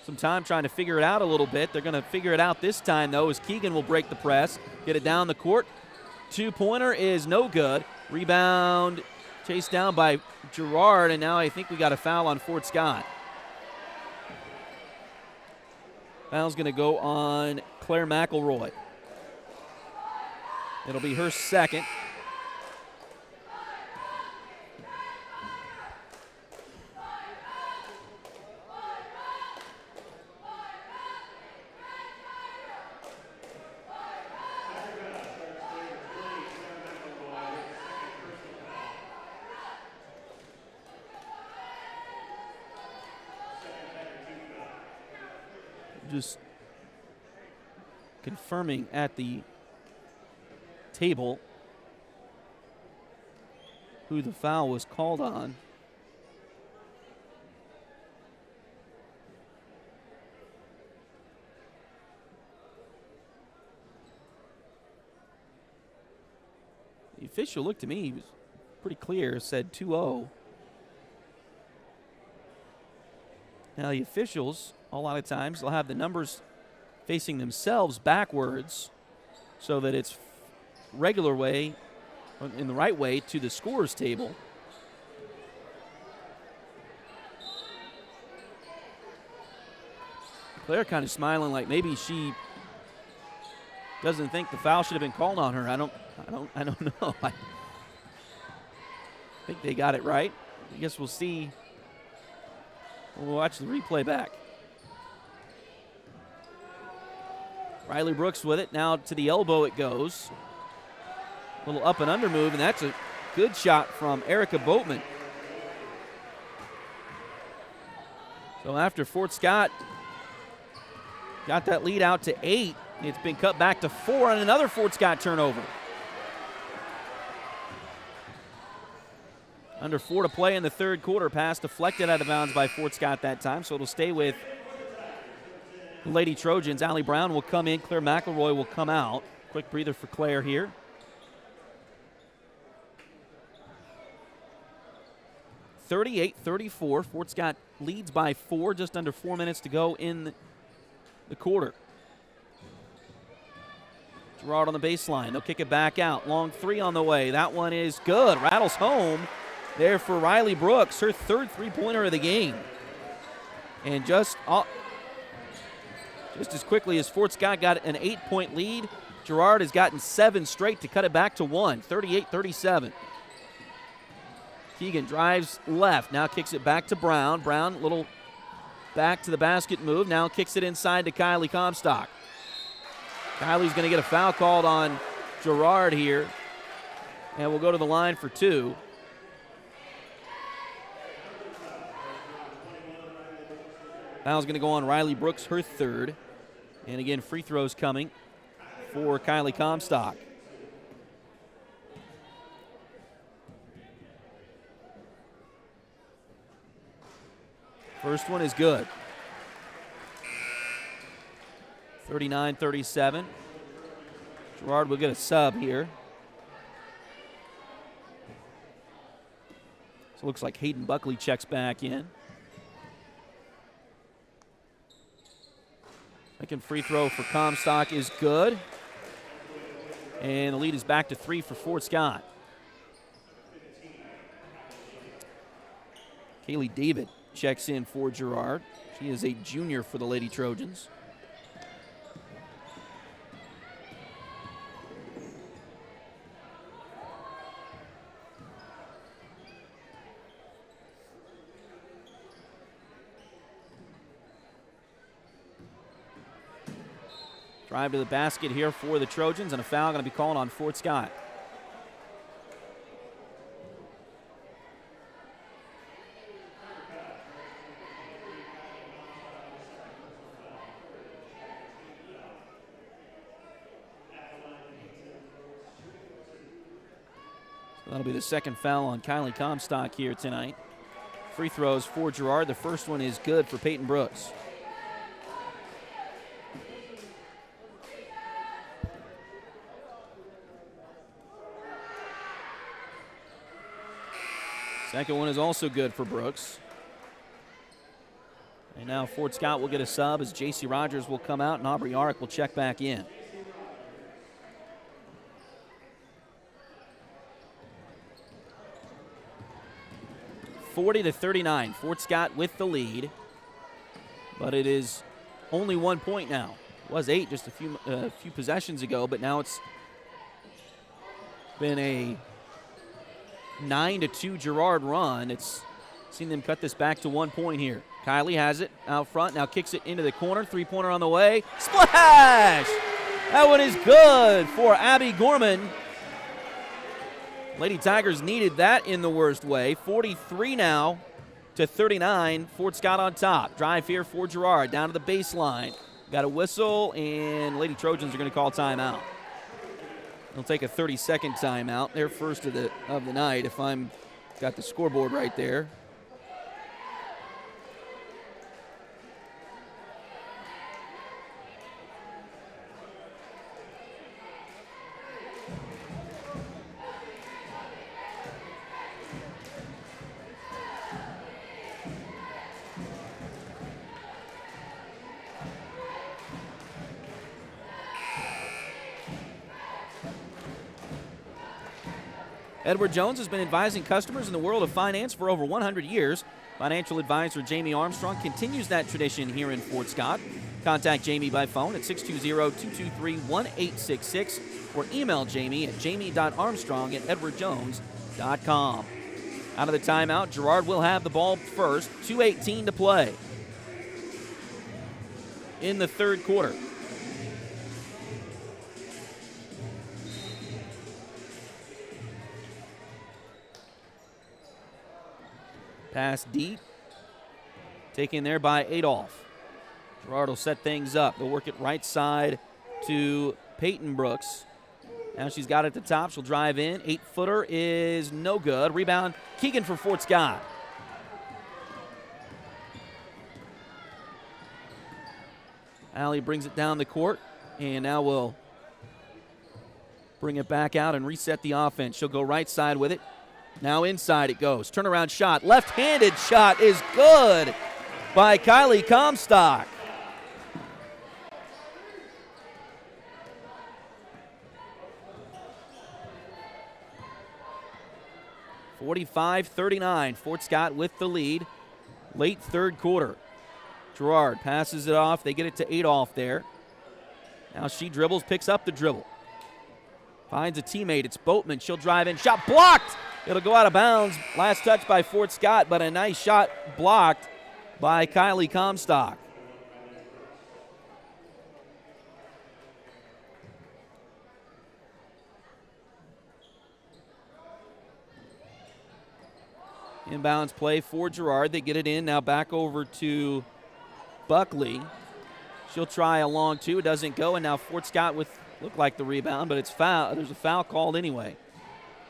some time trying to figure it out a little bit. They're going to figure it out this time, though, as Keegan will break the press, get it down the court. Two-pointer is no good. Rebound chased down by Girard, and now I think we got a foul on Fort Scott. Foul's going to go on Claire McElroy. It'll be her second. Just confirming at the table who the foul was called on. The official looked to me, he was pretty clear, said 2-0. Now the officials, a lot of times, they'll have the numbers facing themselves backwards so that it's regular way, in the right way, to the scorer's table. Claire kind of smiling like maybe she doesn't think the foul should have been called on her. I don't know. I think they got it right. I guess we'll see. We'll watch the replay back. Riley Brooks with it. Now to the elbow it goes. A little up and under move, and that's a good shot from Erica Boatman. So after Fort Scott got that lead out to 8, it's been cut back to 4 on another Fort Scott turnover. Under 4 to play in the third quarter. Pass deflected out of bounds by Fort Scott that time, so it'll stay with the Lady Trojans. Allie Brown will come in. Claire McElroy will come out. Quick breather for Claire here. (38-34). Fort Scott leads by 4, just under 4 minutes to go in the quarter. Girard on the baseline. They'll kick it back out. Long three on the way. That one is good. Rattles home there for Riley Brooks, her third three-pointer of the game. And just as quickly as Fort Scott got an 8-point lead, Girard has gotten 7 straight to cut it back to 1, 38-37. Keegan drives left, now kicks it back to Brown. Brown, little back to the basket move, now kicks it inside to Kylie Comstock. Kylie's going to get a foul called on Girard here, and we'll go to the line for 2. Foul's going to go on Riley Brooks, her third. And again, free throws coming for Kylie Comstock. First one is good. 39-37. Girard will get a sub here. So it looks like Hayden Buckley checks back in. Second free throw for Comstock is good. And the lead is back to 3 for Fort Scott. Kaylee David checks in for Girard. She is a junior for the Lady Trojans. Drive to the basket here for the Trojans, and a foul going to be called on Fort Scott. That'll be the second foul on Kylie Comstock here tonight. Free throws for Girard. The first one is good for Peyton Brooks. Second one is also good for Brooks. And now Fort Scott will get a sub as J.C. Rogers will come out and Aubrey Yarick will check back in. (40-39). Fort Scott with the lead, but it is only 1 point now. It was 8 just a few possessions ago, but now it's been a 9-2 Girard run. It's seen them cut this back to 1 point here. Kylie has it out front, now kicks it into the corner. Three-pointer on the way. Splash! That one is good for Abby Gorman. Lady Tigers needed that in the worst way. 43 now to 39. Fort Scott on top. Drive here for Girard. Down to the baseline. Got a whistle, and Lady Trojans are going to call timeout. They'll take a 30-second timeout. Their first of the night, if I'm got the scoreboard right there. Edward Jones has been advising customers in the world of finance for over 100 years. Financial advisor Jamie Armstrong continues that tradition here in Fort Scott. Contact Jamie by phone at 620-223-1866 or email Jamie at jamie.armstrong@edwardjones.com. Out of the timeout, Girard will have the ball first. 2:18 to play in the third quarter. Pass deep. Taken there by Adolph. Girard will set things up. They'll work it right side to Peyton Brooks. Now she's got it at the top. She'll drive in. 8-footer is no good. Rebound, Keegan for Fort Scott. Allie brings it down the court, and now we'll bring it back out and reset the offense. She'll go right side with it. Now inside it goes. Turnaround shot. Left-handed shot is good by Kylie Comstock. (45-39). Fort Scott with the lead. Late third quarter. Girard passes it off. They get it to Adolph there. Now she dribbles, picks up the dribble. Finds a teammate. It's Boatman. She'll drive in. Shot blocked. It'll go out of bounds. Last touch by Fort Scott, but a nice shot blocked by Kylie Comstock. Inbounds play for Girard. They get it in. Now back over to Buckley. She'll try a long two. It doesn't go, and now Fort Scott with looked like the rebound, but it's foul. There's a foul called anyway,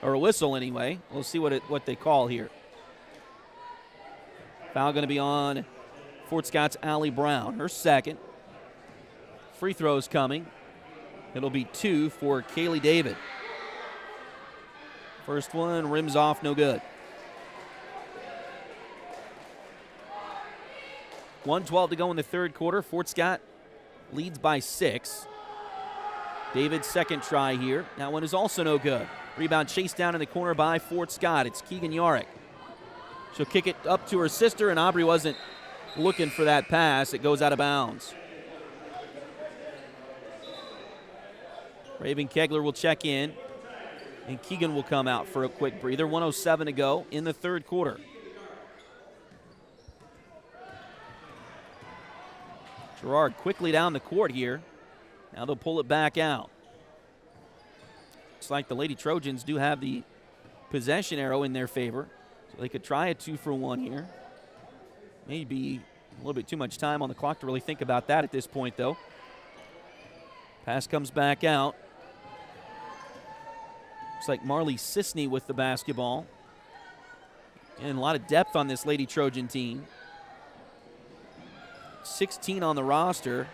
or a whistle anyway. We'll see what they call here. Foul going to be on Fort Scott's Allie Brown, her second. Free throws coming. It'll be 2 for Kaylee David. First one rims off, no good. 1:12 to go in the third quarter. Fort Scott leads by 6. David's second try here. That one is also no good. Rebound chased down in the corner by Fort Scott. It's Keegan Yarick. She'll kick it up to her sister, and Aubrey wasn't looking for that pass. It goes out of bounds. Raven Kegler will check in, and Keegan will come out for a quick breather. 1:07 to go in the third quarter. Girard quickly down the court here. Now they'll pull it back out. Looks like the Lady Trojans do have the possession arrow in their favor, so they could try a 2-for-1 here. Maybe a little bit too much time on the clock to really think about that at this point, though. Pass comes back out. Looks like Marley Sisney with the basketball. And a lot of depth on this Lady Trojan team. 16 on the roster.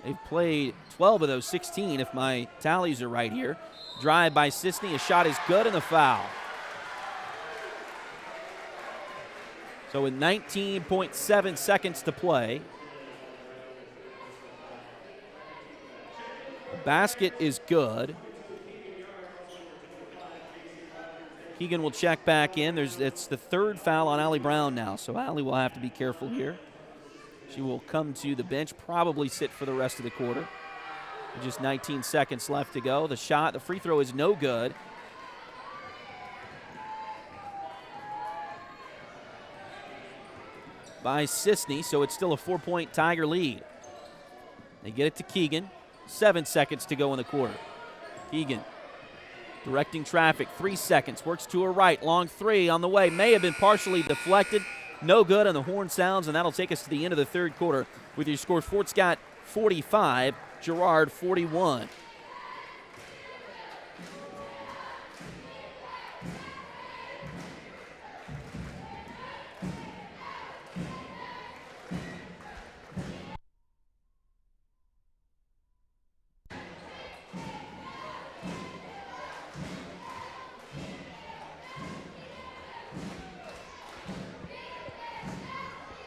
They've played 12 of those 16, if my tallies are right here. Drive by Sisney. A shot is good and a foul. So with 19.7 seconds to play. The basket is good. Keegan will check back in. It's the third foul on Allie Brown now, so Allie will have to be careful here. She will come to the bench, probably sit for the rest of the quarter. Just 19 seconds left to go. The free throw is no good. By Sisney, so it's still a 4-point Tiger lead. They get it to Keegan. 7 seconds to go in the quarter. Keegan directing traffic, 3 seconds, works to her right, long three on the way, may have been partially deflected, no good, and the horn sounds, and that'll take us to the end of the third quarter with your score: Fort Scott 45, Girard 41.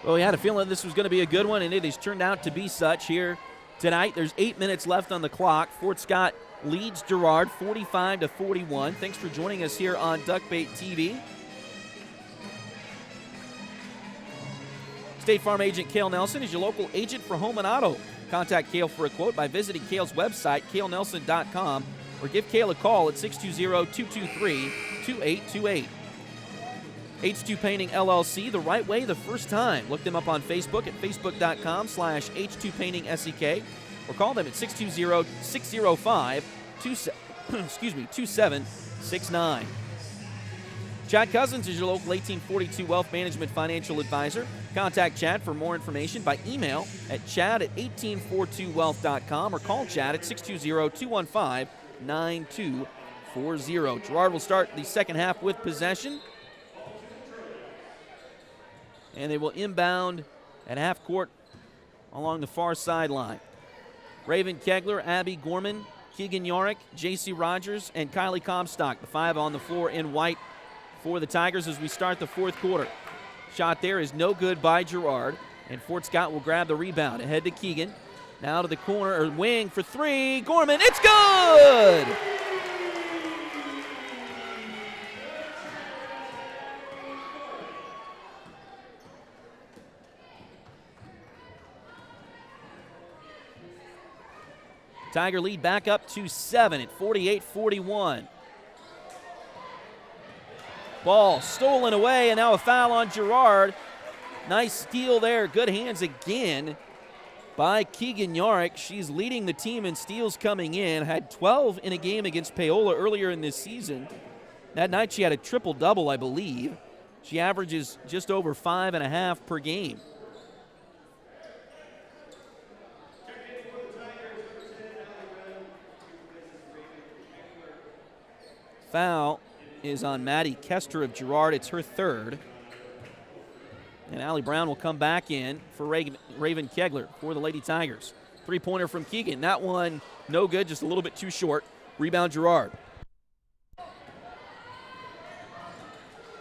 Well, we had a feeling this was going to be a good one, and it has turned out to be such here tonight. There's 8 minutes left on the clock. Fort Scott leads Girard 45-41. Thanks for joining us here on Duckbait TV. State Farm agent Cale Nelson is your local agent for home and auto. Contact Cale for a quote by visiting Cale's website, calenelson.com, or give Cale a call at 620-223-2828. H2 Painting LLC, the right way the first time. Look them up on Facebook at facebook.com/H2PaintingSEK, or call them at 620-605-2769. Chad Cousins is your local 1842 Wealth Management Financial Advisor. Contact Chad for more information by email at chad@1842wealth.com or call Chad at 620-215-9240. Girard will start the second half with possession. And they will inbound at half court along the far sideline. Raven Kegler, Abby Gorman, Keegan Yarick, J.C. Rogers, and Kylie Comstock, the five on the floor in white for the Tigers as we start the fourth quarter. Shot there is no good by Girard, and Fort Scott will grab the rebound. Ahead to Keegan. Now to the corner, or wing for three. Gorman, it's good! Tiger lead back up to 7 at 48-41. Ball stolen away, and now a foul on Girard. Nice steal there. Good hands again by Keegan Yarick. She's leading the team in steals coming in. Had 12 in a game against Paola earlier in this season. That night she had a triple-double, I believe. She averages just over 5.5 per game. Foul is on Maddie Kester of Girard. It's her third. And Allie Brown will come back in for Raven Kegler for the Lady Tigers. Three-pointer from Keegan. That one no good, just a little bit too short. Rebound Girard.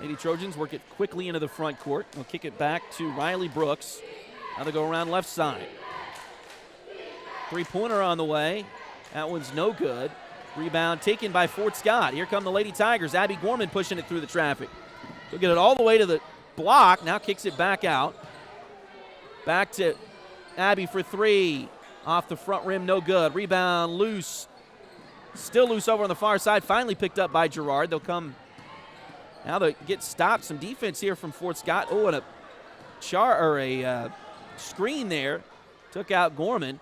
Lady Trojans work it quickly into the front court. They'll kick it back to Riley Brooks. Now they go around left side. Three-pointer on the way. That one's no good. Rebound taken by Fort Scott. Here come the Lady Tigers. Abby Gorman pushing it through the traffic. She'll get it all the way to the block. Now kicks it back out. Back to Abby for three. Off the front rim, no good. Rebound loose. Still loose over on the far side. Finally picked up by Girard. They'll come. Now they get stopped. Some defense here from Fort Scott. Oh, and a screen there. Took out Gorman.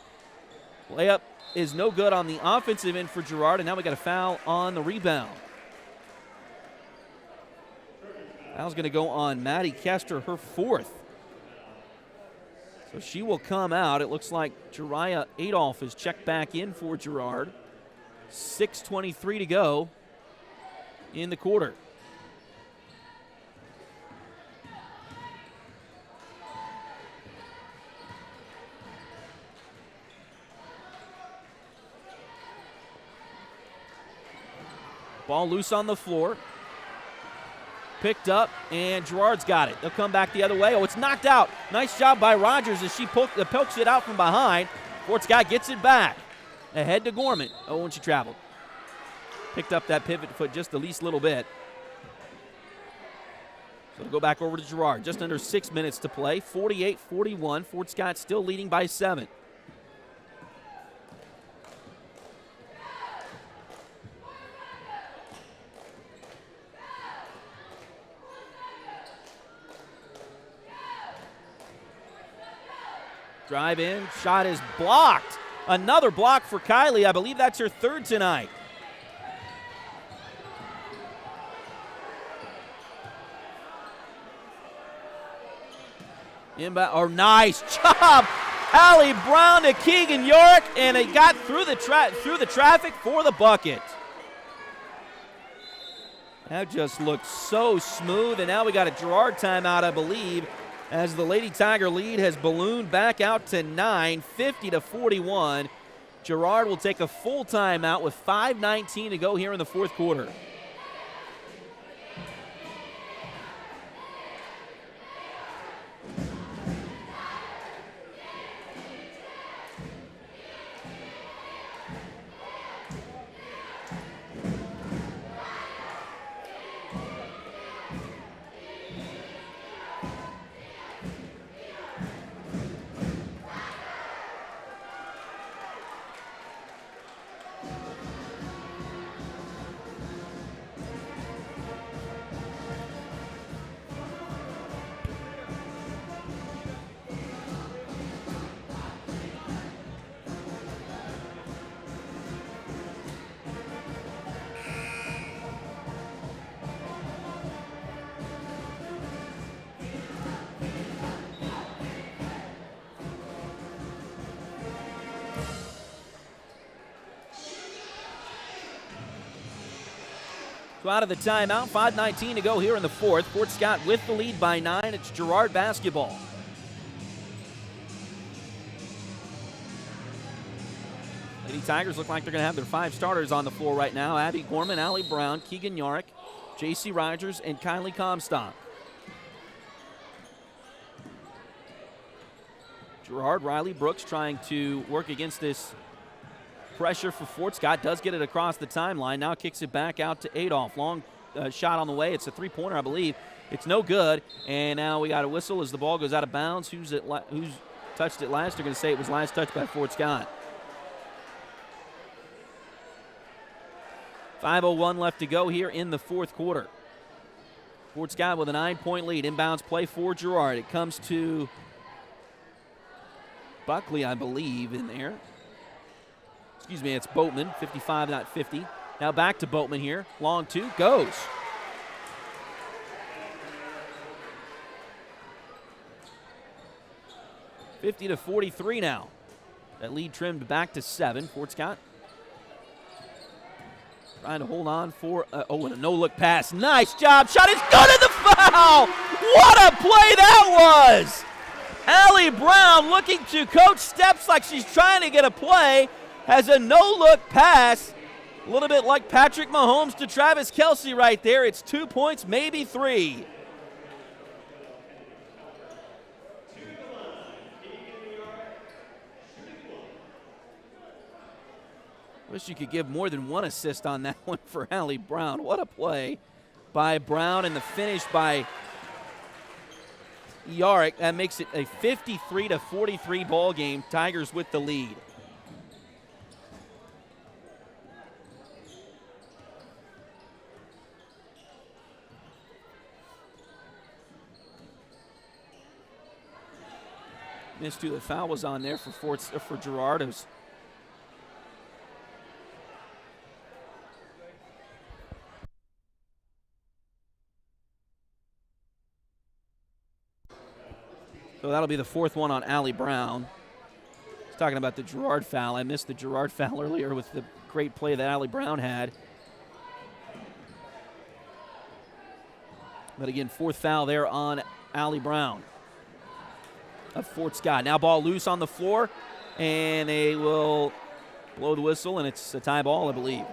Layup is no good on the offensive end for Girard, and now we got a foul on the rebound. Foul's going to go on Maddie Kester, her fourth. So she will come out. It looks like Jariah Adolph is checked back in for Girard. 6:23 to go in the quarter. Ball loose on the floor. Picked up, and Girard's got it. They'll come back the other way. Oh, it's knocked out. Nice job by Rogers as she pokes it out from behind. Fort Scott gets it back. Ahead to Gorman. Oh, and she traveled. Picked up that pivot foot just the least little bit. So to go back over to Girard. Just under 6 minutes to play. 48-41. Fort Scott still leading by 7. Drive in, shot is blocked. Another block for Kylie. I believe that's her third tonight. Nice job, Allie Brown to Keegan York, and it got through the traffic for the bucket. That just looked so smooth, and now we got a Girard timeout, I believe, as the Lady Tiger lead has ballooned back out to 9, 50-41. Girard will take a full timeout with 5:19 to go here in the fourth quarter. So out of the timeout, 5:19 to go here in the fourth. Fort Scott with the lead by 9. It's Girard basketball. Lady Tigers look like they're going to have their 5 starters on the floor right now. Abby Gorman, Allie Brown, Keegan Yarick, J.C. Rogers, and Kylie Comstock. Girard, Riley Brooks trying to work against this pressure for Fort Scott. Does get it across the timeline. Now kicks it back out to Adolph. Long shot on the way. It's a three-pointer, I believe. It's no good. And now we got a whistle as the ball goes out of bounds. Who's touched it last? They're going to say it was last touched by Fort Scott. 5:01 left to go here in the fourth quarter. Fort Scott with a 9-point lead. Inbounds play for Girard. It comes to Buckley, I believe, in there. Excuse me, it's Boatman, 55, not 50. Now back to Boatman here. Long two, goes. (50-43) now. That lead trimmed back to 7. Fort Scott trying to hold on for, and a no-look pass. Nice job. Shot is good in the foul. What a play that was. Allie Brown looking to coach, steps like she's trying to get a play, has a no-look pass. A little bit like Patrick Mahomes to Travis Kelce right there. It's 2 points, maybe 3. Wish you could give more than one assist on that one for Allie Brown. What a play by Brown, and the finish by Yarick. That makes it a 53-43 ball game. Tigers with the lead. Missed who the foul was on there for Girard. It was So that'll be the fourth one on Allie Brown. I was talking about the Girard foul. I missed the Girard foul earlier with the great play that Allie Brown had. But again, fourth foul there on Allie Brown of Fort Scott. Now ball loose on the floor, and they will blow the whistle, and it's a tie ball, I believe.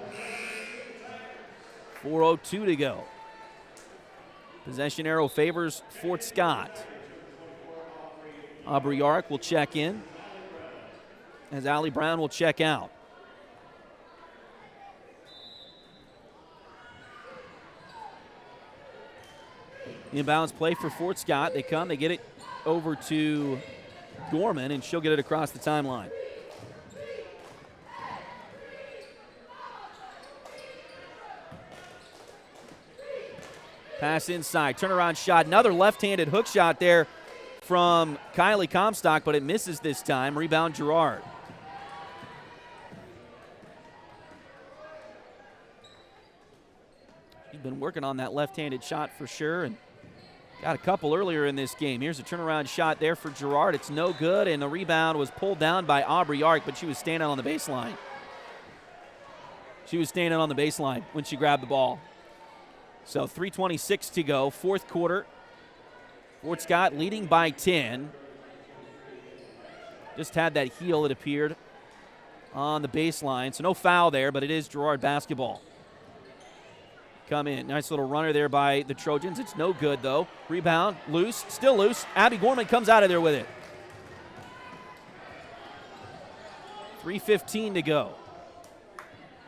4:02 to go. Possession arrow favors Fort Scott. Aubrey Yark will check in as Allie Brown will check out. Inbounds play for Fort Scott. They come, they get it over to Gorman, and she'll get it across the timeline. Pass inside, turnaround shot, another left-handed hook shot there from Kylie Comstock, but it misses this time. Rebound Girard. She's been working on that left-handed shot for sure, and got a couple earlier in this game. Here's a turnaround shot there for Girard. It's no good, and the rebound was pulled down by Aubrey Yark, but she was standing on the baseline. She was standing on the baseline when she grabbed the ball. So 3:26 to go, fourth quarter. Fort Scott leading by 10. Just had that heel, it appeared, on the baseline. So no foul there, but it is Girard basketball. Come in. Nice little runner there by the Trojans. It's no good, though. Rebound, loose, still loose. Abby Gorman comes out of there with it. 3:15 to go.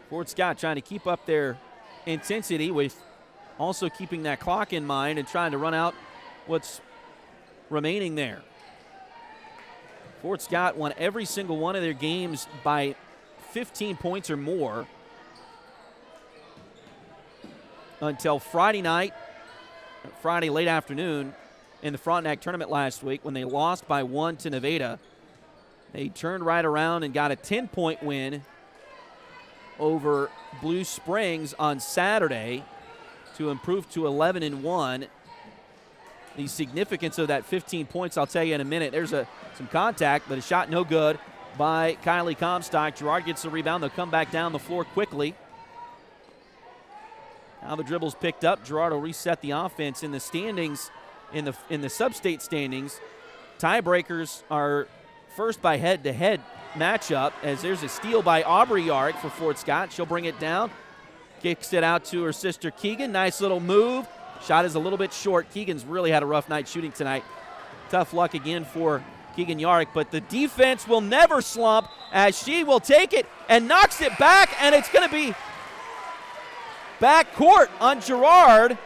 Fort Scott trying to keep up their intensity with also keeping that clock in mind and trying to run out what's remaining there. Fort Scott won every single one of their games by 15 points or more until Friday night, Friday late afternoon in the Frontenac tournament last week when they lost by 1 to Nevada. They turned right around and got a 10-point win over Blue Springs on Saturday to improve to 11-1. The significance of that 15 points, I'll tell you in a minute. There's some contact, but a shot no good by Kylie Comstock. Girard gets the rebound. They'll come back down the floor quickly. Now the dribble's picked up. Girard will reset the offense in the standings, in the sub-state standings. Tiebreakers are first by head-to-head matchup, as there's a steal by Aubrey Yark for Fort Scott. She'll bring it down. Kicks it out to her sister Keegan. Nice little move. Shot is a little bit short. Keegan's really had a rough night shooting tonight. Tough luck again for Keegan Yark, but the defense will never slump as she will take it and knocks it back, and it's going to be back court on Girard.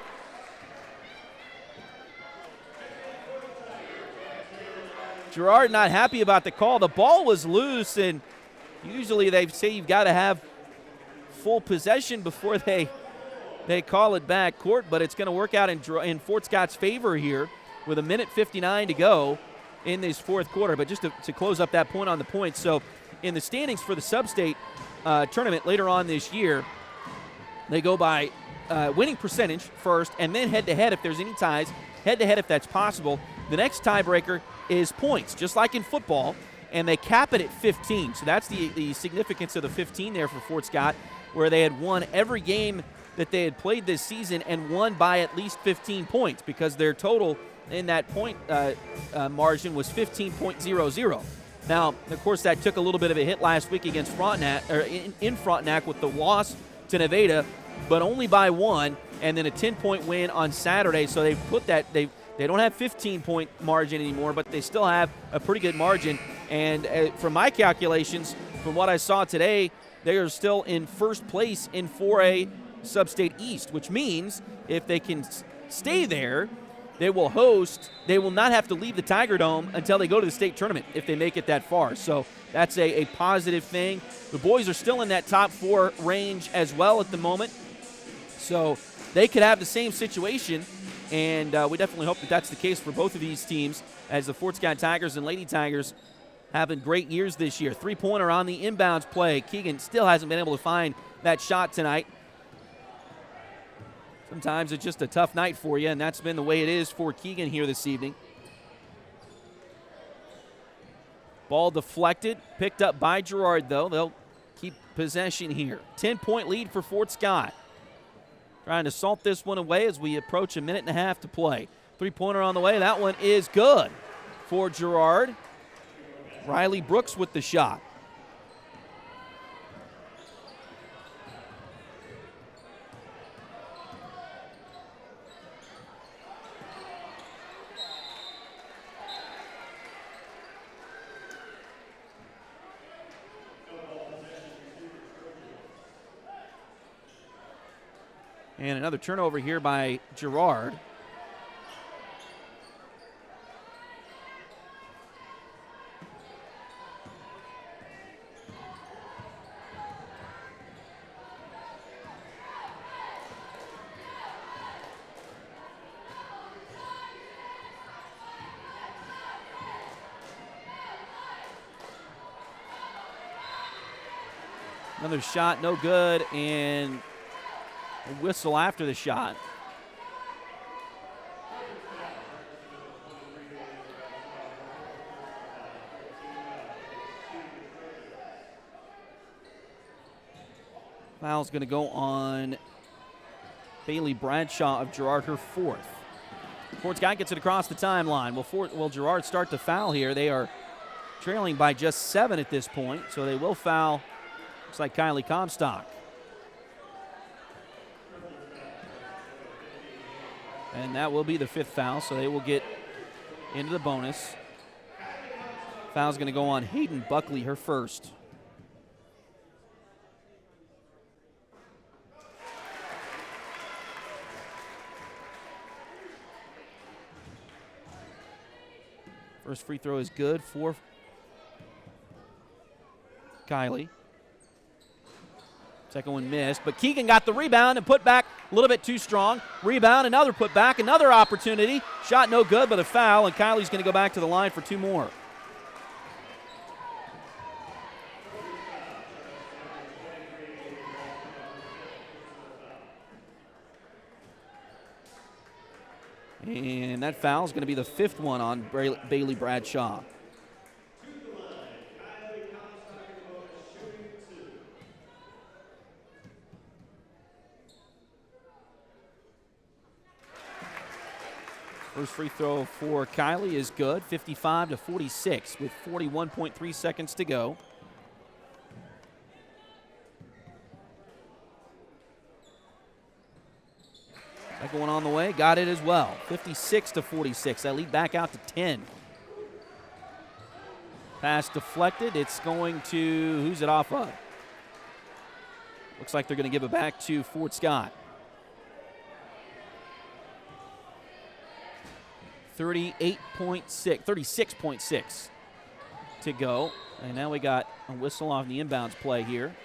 Girard not happy about the call. The ball was loose, and usually they say you've got to have full possession before they call it back court, but it's going to work out in Fort Scott's favor here with 1:59 to go in this fourth quarter. But just to close up that point on the points, so in the standings for the sub-state tournament later on this year, they go by winning percentage first, and then head-to-head if there's any ties, head-to-head if that's possible. The next tiebreaker is points, just like in football, and they cap it at 15. So that's the significance of the 15 there for Fort Scott, where they had won every game that they had played this season and won by at least 15 points because their total in that point margin was 15.00. Now, of course, that took a little bit of a hit last week against Frontenac, or in Frontenac with the loss to Nevada, but only by 1, and then a 10-point win on Saturday. So they put that they don't have 15-point margin anymore, but they still have a pretty good margin. And from my calculations, from what I saw today, they are still in first place in 4A Sub-State East, which means if they can stay there, they will not have to leave the Tiger Dome until they go to the state tournament if they make it that far. So that's a positive thing. The boys are still in that top 4 range as well at the moment. So they could have the same situation, and we definitely hope that that's the case for both of these teams, as the Fort Scott Tigers and Lady Tigers having great years this year. Three-pointer on the inbounds play. Keegan still hasn't been able to find that shot tonight. Sometimes it's just a tough night for you, and that's been the way it is for Keegan here this evening. Ball deflected, picked up by Girard, though. They'll keep possession here. 10-point lead for Fort Scott. Trying to salt this one away as we approach a minute and a half to play. Three-pointer on the way. That one is good for Girard. Riley Brooks with the shot. And another turnover here by Girard. Another shot, no good, and a whistle after the shot. Foul's going to go on Bailey Bradshaw of Girard, her fourth. Fort Scott gets it across the timeline. Will Girard start to foul here? They are trailing by just 7 at this point, so they will foul. Looks like Kylie Comstock. And that will be the 5th foul, so they will get into the bonus. Foul's going to go on Hayden Buckley, her first. First free throw is good for Kylie. Second one missed, but Keegan got the rebound and put back a little bit too strong. Rebound, another put back, another opportunity. Shot no good, but a foul, and Kylie's going to go back to the line for 2 more. And that foul is going to be the 5th one on Bailey Bradshaw. First free throw for Kylie is good, 55-46 with 41.3 seconds to go. Second one on the way, got it as well, 56-46. That lead back out to 10. Pass deflected, it's going to, who's it off of? Looks like they're going to give it back to Fort Scott. 36.6 to go. And now we got a whistle off the inbounds play here.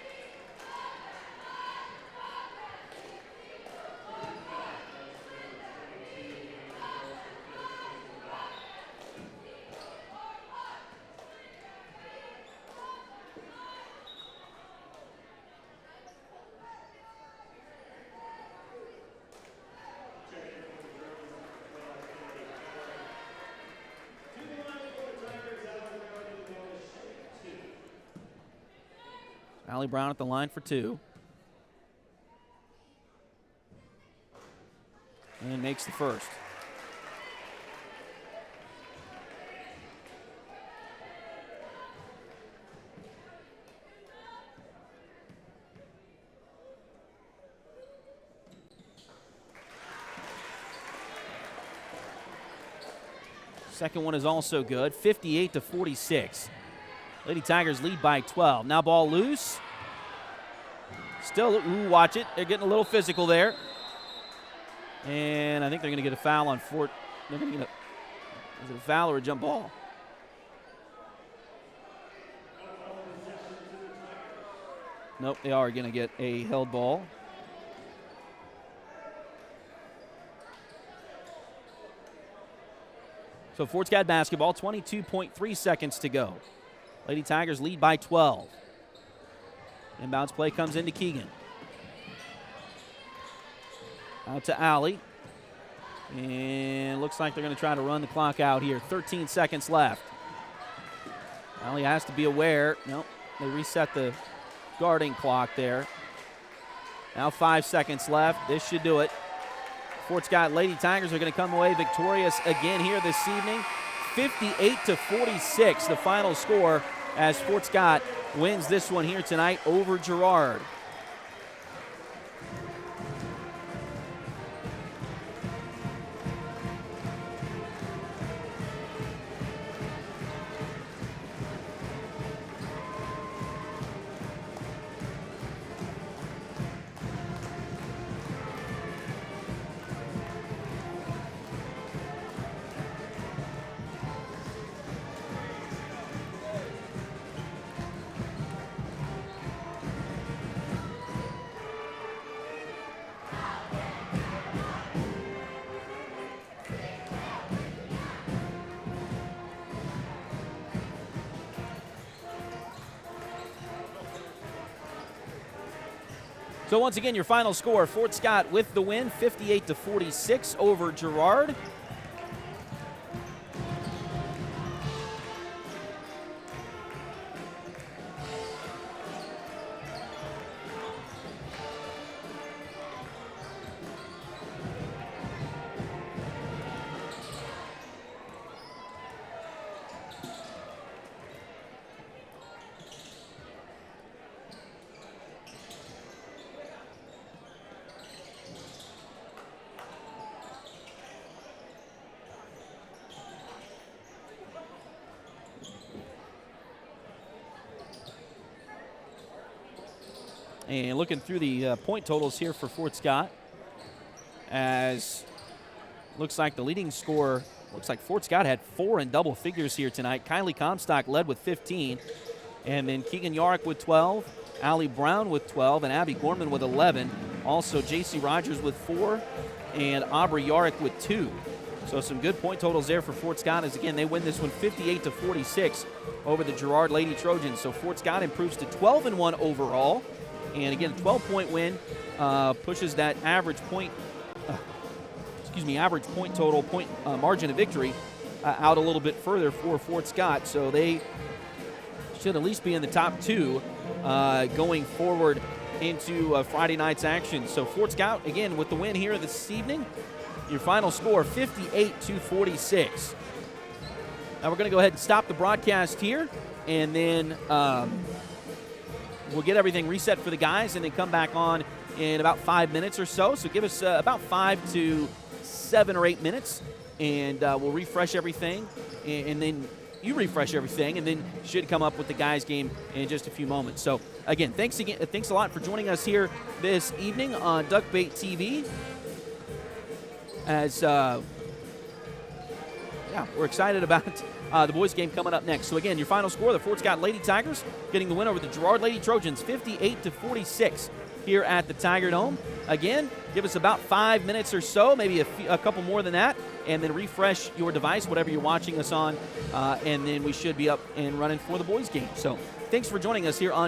Allie Brown at the line for 2. And makes the first. Second one is also good, 58-46. Lady Tigers lead by 12. Now ball loose. Still, ooh, watch it. They're getting a little physical there. And I think they're going to get a foul on Fort. They're going to get is it a foul or a jump ball? Nope, they are going to get a held ball. So Fort Scott basketball, 22.3 seconds to go. Lady Tigers lead by 12. Inbounds play comes into Keegan. Out to Allie. And looks like they're going to try to run the clock out here. 13 seconds left. Well, he has to be aware. Nope, they reset the guarding clock there. Now 5 seconds left. This should do it. Fort Scott Lady Tigers are going to come away victorious again here this evening. 58-46, the final score as Fort Scott wins this one here tonight over Girard. So once again, your final score, Fort Scott with the win, 58-46 over Girard. And looking through the point totals here for Fort Scott, as looks like the leading scorer, looks like Fort Scott had 4 in double figures here tonight. Kylie Comstock led with 15, and then Keegan Yarrick with 12, Allie Brown with 12, and Abby Gorman with 11. Also J.C. Rogers with 4, and Aubrey Yarrick with 2. So some good point totals there for Fort Scott, as again, they win this one 58-46 over the Girard Lady Trojans. So Fort Scott improves to 12-1 overall. And again, a 12-point win pushes that average point total margin of victory out a little bit further for Fort Scott. So they should at least be in the top 2 going forward into Friday night's action. So Fort Scott, again, with the win here this evening, your final score, 58-46. Now we're going to go ahead and stop the broadcast here, and then we'll get everything reset for the guys and then come back on in about 5 minutes or so. So give us about 5 to 7 or 8 minutes, and we'll refresh everything, and then you refresh everything, and then should come up with the guys' game in just a few moments. So again, thanks a lot for joining us here this evening on Duckbait TV. As we're excited about the boys' game coming up next. So again, your final score, the Fort Scott Lady Tigers getting the win over the Girard Lady Trojans, 58-46 here at the Tiger Dome. Again, give us about 5 minutes or so, maybe a couple more than that, and then refresh your device, whatever you're watching us on, and then we should be up and running for the boys' game. So thanks for joining us here on